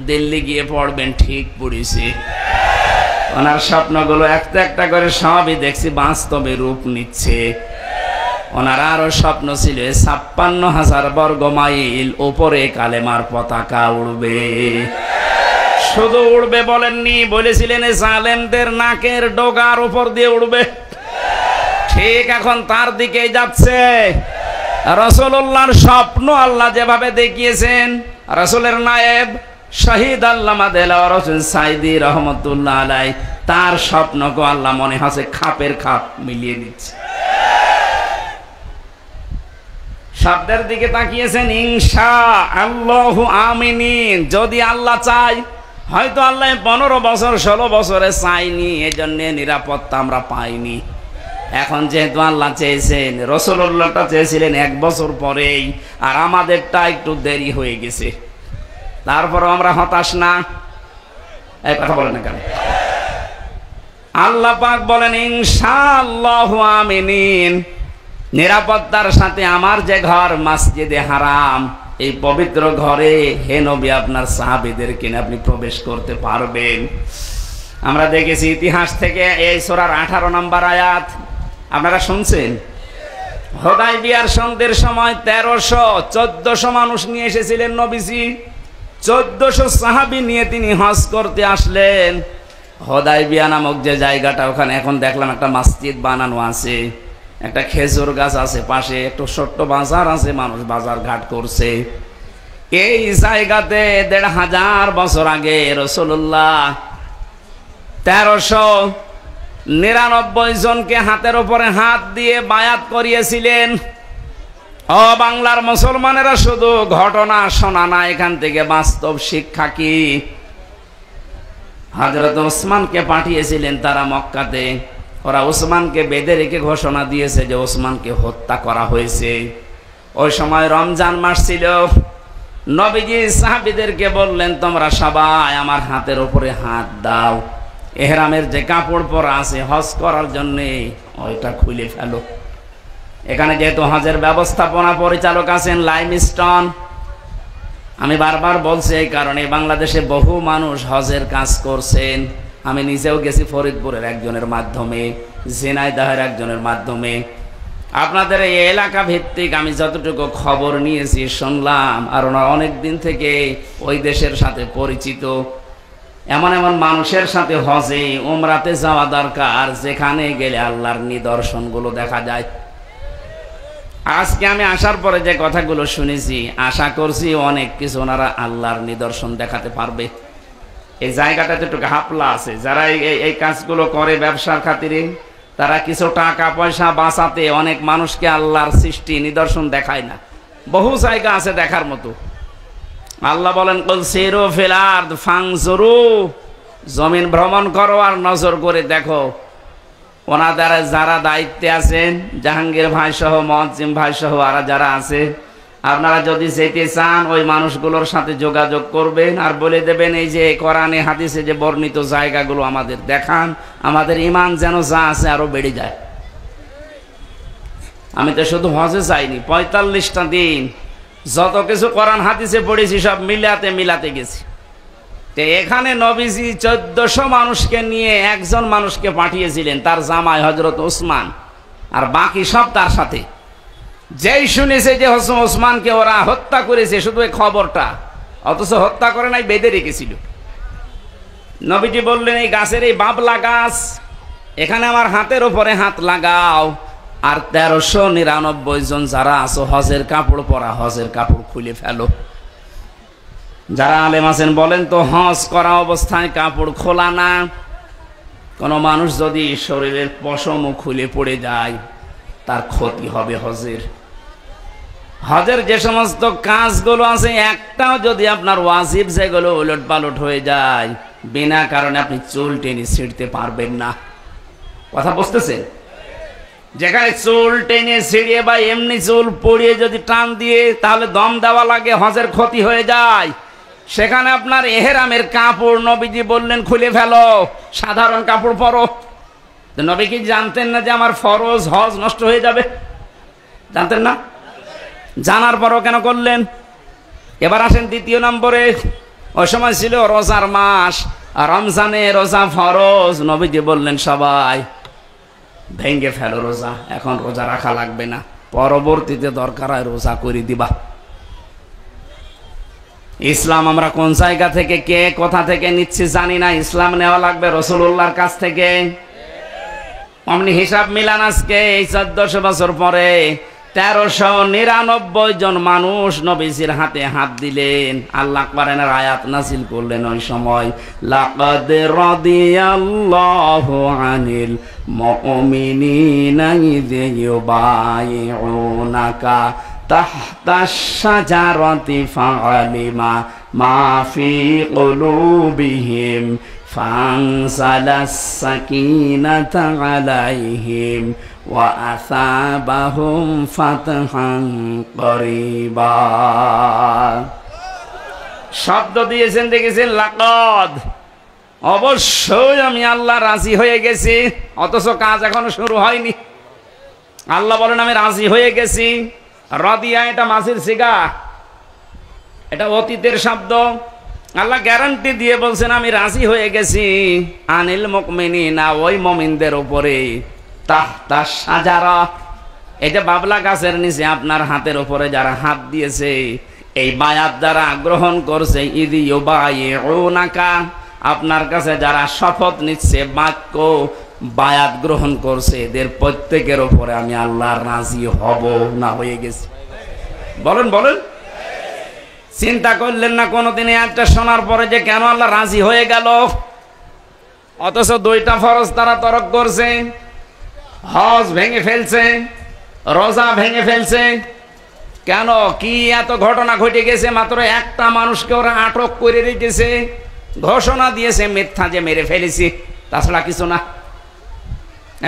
দিল্লি গিয়ে পড়বেন, ঠিক পড়েছি। ওনার স্বপ্নগুলো একটা একটা করে সবই দেখছি বাস্তবে রূপ নিচ্ছে। ওনার আরো স্বপ্ন ছিল 56,000 বর্গ মাইল উপরে কালেমার পতাকা উড়বে। শুধু উড়বে বলেননি, বলেছিলেন জালেমদের নাকের ডগার উপর দিয়ে উড়বে। ঠিক এখন তার দিকে যাচ্ছে। রাসূলুল্লাহর স্বপ্ন আল্লাহ যেভাবে দেখিয়েছেন, রাসূলের নায়েব শহীদ আল্লামা দেলাওয়ার হোসেন সাইদি রহমতুল্লাহ আলাই, তার স্বপ্নকে আল্লাহ মনে হচ্ছে খাপের খাপ মিলিয়ে দিচ্ছে। শব্দের দিকে তাকিয়েছেন, ইনশাআল্লাহু আমিনিন, যদি আল্লাহ চায়। হয়তো আল্লাহ 15 বছর 16 বছরে চাইনি, এজন্য নিরাপত্তা আমরা পাইনি। এখন যেহেতু আল্লাহ চেয়েছেন, রাসূলুল্লাহটা চেয়েছিলেন 1 বছর পরেই, আর আমাদেরটা একটু দেরি হয়ে গেছে। তারপরও আমরা হতাশ না। এই কথা বলেন না কেন? আল্লাহ পাক বলেন ইনশাআল্লাহু আমিনিন, নিরাপত্তার সাথে আমার যে ঘর মসজিদে হারাম, এই পবিত্র ঘরে হে নবী আপনার সাহাবীদেরকে নিয়ে আপনি প্রবেশ করতে পারবেন। আমরা দেখেছি ইতিহাস থেকে এই সূরার 18 নম্বর আয়াত আপনারা শুনছেন। হুদায়বিয়ার সন্ধির সময় 1300-1400 মানুষ নিয়ে এসেছিলেন নবীজি। 1400 সাহাবী নিয়ে তিনি হজ করতে আসলেন। হুদায়বিয়া নামক যে জায়গাটা, ওখানে এখন দেখলাম একটা মসজিদ বানানো আছে, একটা খেজুর গাছ আছে পাশে, একটু ছোট্ট বাজার আছে, মানুষ বাজার ঘাট করছে। এই জায়গাতে 1500 বছর আগে রাসূলুল্লাহ 1399 জনকে হাতের উপরে হাত দিয়ে বায়াত করিয়েছিলেন। ও বাংলার মুসলমানেরা, শুধু ঘটনা শোনা না, এখান থেকে বাস্তব শিক্ষা কি? হযরত ওসমানকে পাঠিয়েছিলেন তারা মক্কাতে। ওরা ওসমানকে বেঁধে রেখে ঘোষণা দিয়েছে যে ওসমানকে হত্যা করা হয়েছে। ওই সময় রমজান মাস ছিল। নবীজি সাহাবীদেরকে বললেন, তোমরা সবাই আমার হাতের উপরে হাত দাও, ইহরামের যে কাপড় পরা আছে হজ করার জন্য ওইটা খুলে ফেলো। এখানে যেহেতু হজের ব্যবস্থাপনা পরিচালক আছেন লাইমস্টোন, আমি বারবার বলছি এই কারণে, বাংলাদেশে বহু মানুষ হজের কাজ করছেন। আমি নিজেও গেছি ফরিদপুরের একজনের মাধ্যমে, ঝিনাইদহের একজনের মাধ্যমে। আপনাদের এই এলাকা ভিত্তিক আমি যতটুকু খবর নিয়েছি, শুনলাম, আর ওনারা অনেক দিন থেকে ওই দেশের সাথে পরিচিত। এমন এমন মানুষের সাথে হজে উমরাতে যাওয়া দরকার, যেখানে গেলে আল্লাহর নিদর্শনগুলো দেখা যায়। আজকে আমি আসার পরে যে কথাগুলো শুনেছি, আশা করছি অনেক কিছু ওনারা আল্লাহর নিদর্শন দেখাতে পারবে। এই জায়গাটাতে একটু ঘাপলা আছে। যারা এই কাজগুলো করে ব্যবসার খাতিরে, তারা কিছু টাকা পয়সা বাঁচাতে অনেক মানুষকে আল্লাহর সৃষ্টি নিদর্শন দেখায় না। বহু জায়গা আছে দেখার মতো। আল্লাহ বলেন, কুল সিরু ফিল আরদ ফানজুরু, জমিন ভ্রমণ করো আর নজর করে দেখো। ওনাদের যারা দায়িত্বে আছেন, জাহাঙ্গীর ভাই সহ, মহসিন ভাই সহ, আর যারা আছে, আপনারা যদি যেতে চান ওই মানুষগুলোর সাথে যোগাযোগ করবেন আর বলে দেবেন, এই যে কোরআনে হাদিসে যে বর্ণিত জায়গাগুলো আমাদের দেখান, আমাদের ঈমান যেন যা আছে আরো বেড়ে যায়। আমি তো শুধু হজে যাইনি, 45টা দিন যত কিছু কোরআন হাদিসে পড়েছি সব মিলাতে গেছি। তো এখানে নবীজি 1400 মানুষকে নিয়ে একজন মানুষকে পাঠিয়েছিলেন, তার জামাই হযরত ওসমান, আর বাকি সব তার সাথে। যেই শুনেছে যে ওসমানকে ওরা হত্যা করেছে, শুধু এই খবরটা, অথচ হত্যা করে নাই, বেঁধে রেখেছিল। নবীজি বললেন, এই গাছের এই বাবলা গাছ, এখানে আমার হাতের উপরে হাত লাগাও, আর 1399 জন যারা আছো হজের কাপড় পরা, হজের কাপড় খুলে ফেলো। যারা আলেম আছেন বলেন তো, হজ করা অবস্থায় কাপড় খোলা না। কোনো মানুষ যদি শরীরের পশমও খুলে পড়ে যায়, তার ক্ষতি হবে হজের। হজের যে সমস্ত কাজগুলো আছে, একটাও যদি আপনার ওয়াজিব যেগুলো উলট পালট হয়ে যায়, বিনা কারণে আপনি চুল টেনে ছিঁড়তে পারবেন না। কথা বুঝতেছেন? যেখানে চুল টেনে ছিঁড়িয়ে বা এমনি চুল পড়িয়ে যদি টান দিয়ে তাহলে দম দেওয়া লাগে, হজের ক্ষতি হয়ে যায়। সেখানে আপনার ইহরামের কাপড় নবীজি বললেন খুলে ফেলো, সাধারণ কাপড় পরো। নবী কি জানতেন না যে আমার ফরজ হজ নষ্ট হয়ে যাবে? জানতেন না? জানার পরও কেন করলেন? এবার আসেন দ্বিতীয় নম্বরে। ওই সময় ছিল রোজার মাস, আর রমজানে রোজা ফরজ। নবীজি বললেন, সবাই ভেঙ্গে ফেলো রোজা, এখন রোজা রাখা লাগবে না, পরবর্তীতে দরকার হয় রোজা করে দিবা। ইসলাম আমরা কোন জায়গা থেকে কে কোথা থেকে নিচ্ছি জানি না, ইসলাম নেওয়া লাগবে রাসূলুল্লাহর কাছ থেকে। অমনি হিসাব মিলান, আজকে এই 1400 বছর পরে 1399 জন মানুষ নবীজির হাতে হাত দিলেন। আল্লাহ কোরআনের আয়াত নাযিল করলেন ওই সময়, লাকাদ রাদিয়াল্লাহু আনিল মুমিনিনা ইয ইউবাইউনাকা তাহতাশ শাজারাতি ফাআলিমা মা ফি কুলুবিহিম ফানজালাস সাকিনাতা আলাইহিম ওয়া আসাবাহুম ফাতহান করিবা। শব্দ দিয়েছেন, দেখেছেন লাকাদ, অবশ্যই আমি আল্লাহ রাজি হয়ে গেছি, অথচ কাজ এখনো শুরু হয়নি। আল্লাহ বলেন আমি রাজি হয়ে গেছি। রাদিয়া এটা মাঝির সিগা, এটা অতীতের শব্দ। আল্লাহ গ্যারান্টি দিয়ে বলছেন আমি রাজি হয়ে গেছি আনিল মুমিনিনা, ওই মুমিনদের উপরে, তাহতা শাজারা, এটা বাবলা গাছের নিচে আপনার হাতের উপরে যারা হাত দিয়েছে, এই বায়াত যারা গ্রহণ করছে, ইয ইউবাইউনাকা, আপনার কাছে যারা শপথ নিচ্ছে, বাক্য বায়াত গ্রহণ করছে, এদের প্রত্যেকের উপরে আমি আল্লাহ রাজি হব না হয়ে গেছি। বলেন বলেন, চিন্তা করলেন না কোনোদিন একটা শোনার পরে যে কেন আল্লাহ রাজি হয়ে গেল? অথচ 2টা ফরজ তারা তরক করছে, হজ ভেঙে ফেলছে, রোজা ভেঙে ফেলছে। কেন? কি এত ঘটনা ঘটে গেছে? মাত্র একটা মানুষকে ওরা আটক করে রেখেছে, ঘোষণা দিয়েছে মিথ্যা যে মেরে ফেলেছি, তাছাড়া কিছু না।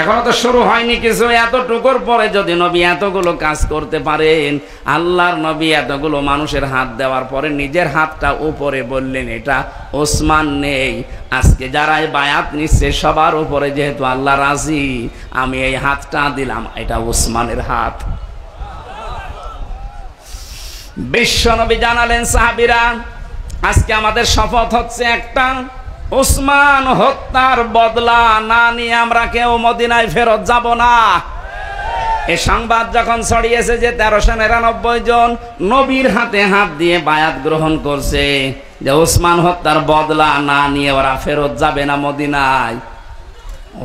এখনো তো শুরু হয়নি কিছু। এতটুকুর পরে যদি নবী এতগুলো কাজ করতে পারেন, আল্লাহর নবী এতগুলো মানুষের হাত দেওয়ার পরে নিজের হাতটা উপরে বললেন এটা ওসমান নেই। আজকে যারা এই বায়াত নিচ্ছে সবার উপরে যেহেতু আল্লাহ রাজি, আমি এই হাতটা দিলাম, এটা ওসমানের হাত। বিশ্ব নবী জানালেন সাহাবীরা, আজকে আমাদের শপথ হচ্ছে একটা, ওসমান হত্যার বদলা না নিয়ে আমরা কেউ মদিনায় ফেরত যাব না। এই সংবাদ যখন ছড়িয়েছে যে 1399 জন নবীর হাতে হাত দিয়ে বায়াত গ্রহণ করছে যে ওসমান হত্যার বদলা না নিয়ে ওরা ফেরত যাবে না মদিনায়,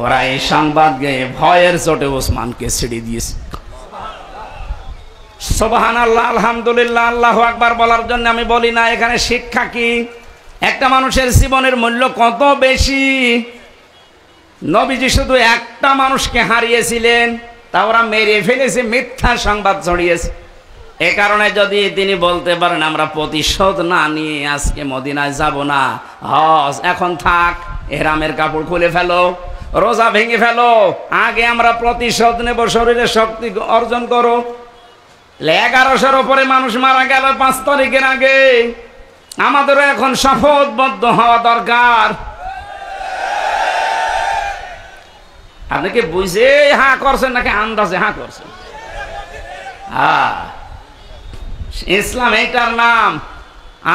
ওরা এই সংবাদ গিয়ে ভয়ের চোটে ওসমানকে ছেড়ে দিয়েছে। সুবহানাল্লাহ, আলহামদুলিল্লাহ, আল্লাহু আকবার বলার জন্য আমি বলি না। এখানে শিক্ষা কি? একটা মানুষের জীবনের মূল্য কত বেশি। নবীজি শুধু একটা মানুষকে হারিয়েছিলেন, তা ওরা মেরে ফেলেছে, মিথ্যা সংবাদ ছড়িয়েছে। এ কারণে যদি তিনি বলতে পারেন আমরা প্রতিশোধ না নিয়ে আজকে মদিনায় যাব না, হজ এখন থাক, ইহরামের কাপড় খুলে ফেলো, রোজা ভেঙে ফেলো, আগে আমরা প্রতিশোধ নেব, শরীরে শক্তি অর্জন করো। 1100-র উপরে মানুষ মারা গেল 5 তারিখের আগে। আমাদেরও এখন শপথবদ্ধ হওয়া দরকার। আপনি কি বুঝে হ্যাঁ করছেন নাকি আন্দাজে হ্যাঁ করছেন? হ্যাঁ, ইসলাম এইটার নাম।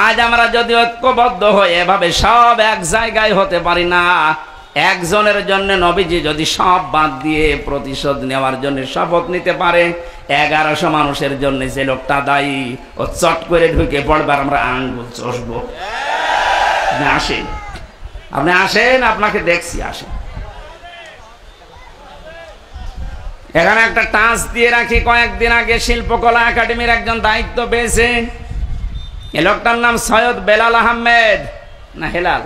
আজ আমরা যদি ঐক্যবদ্ধ হয়ে এভাবে সব এক জায়গায় হতে পারি না, একজনের জন্য নবীজি যদি সব বাদ দিয়ে প্রতিশোধ নেওয়ার জন্য শপথ নিতে পারে, 1100 মানুষের জন্য যে লোকটা দায়ী, ও চট করে ঢুকে পড়বার আমরা আঙ্গুল চষবো। আসেন, আপনি আসেন, আপনাকে দেখছি, আসেন। এখানে একটা টাচ দিয়ে রাখি, কয়েকদিন আগে শিল্পকলা একাডেমির একজন দায়িত্ব পেয়েছে। এই লোকটার নাম সৈয়দ বেলাল আহমেদ, না হেলাল,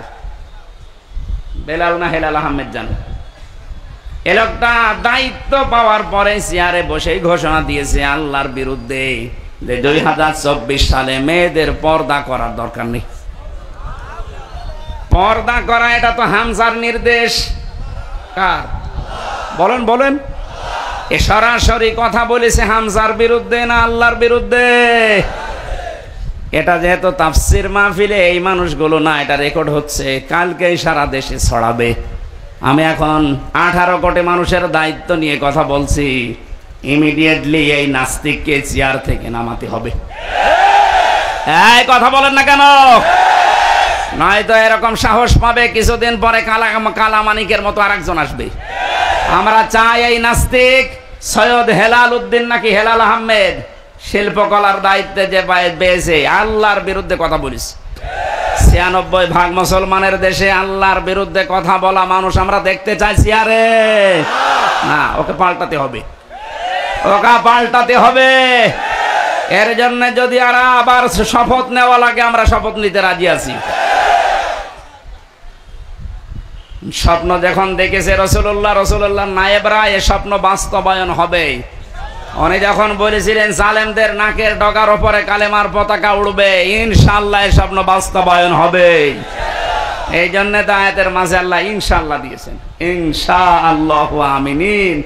বেলাল না হেলাল আহমেদ জান। এ লোকটা দায়িত্ব পাওয়ার পরে চেয়ারে বসেই ঘোষণা দিয়েছে আল্লাহর বিরুদ্ধে যে 2024 সালে মেয়েদের পর্দা করার দরকার নেই। পর্দা করা এটা তো হামজার নির্দেশ। কার? বলেন বলেন, এ সরাসরি কথা বলেছে হামজার বিরুদ্ধে না আল্লাহর বিরুদ্ধে? এটা যেহেতু তাফসির মাহফিলে এই মানুষগুলো না, এটা রেকর্ড হচ্ছে, কালকেই সারা দেশে ছড়াবে। আমি এখন 18 কোটি মানুষের দায়িত্ব নিয়ে কথা বলছি। ইমিডিয়েটলি এই নাস্তিককে চেয়ার থেকে নামাতে হবে। এই কথা বলেন না কেন? নয়তো এরকম সাহস পাবে, কিছুদিন পরে কালামানিকের মতো আরেকজন আসবে। আমরা চাই এই নাস্তিক সৈয়দ হেলাল উদ্দিন নাকি হেলাল আহমেদ শিল্পকলার দায়িত্বে যে পেয়েছে, আল্লাহর বিরুদ্ধে কথা বলিস। ৯৬% মুসলমানের দেশে আল্লাহর বিরুদ্ধে কথা বলা মানুষ আমরা দেখতে চাইছি? আরে না, ওকে পাল্টাতে হবে, ওকে পাল্টাতে হবে। এর জন্য যদি আবার শপথ নেওয়া লাগে, আমরা শপথ নিতে রাজি আছি। স্বপ্ন যখন দেখেছে রসুল্লাহ নায়েবরা, এ স্বপ্ন বাস্তবায়ন হবে। উনি যখন বলেছিলেন জালেমদের নাকের ডগার ওপরে কালেমার পতাকা উড়বে, ইনশাআল্লাহ এ স্বপ্ন বাস্তবায়ন হবে। এই জন্য তো আয়াতের মাঝে আল্লাহ ইনশাআল্লাহ দিয়েছেন, ইনশাআল্লাহু আমিন।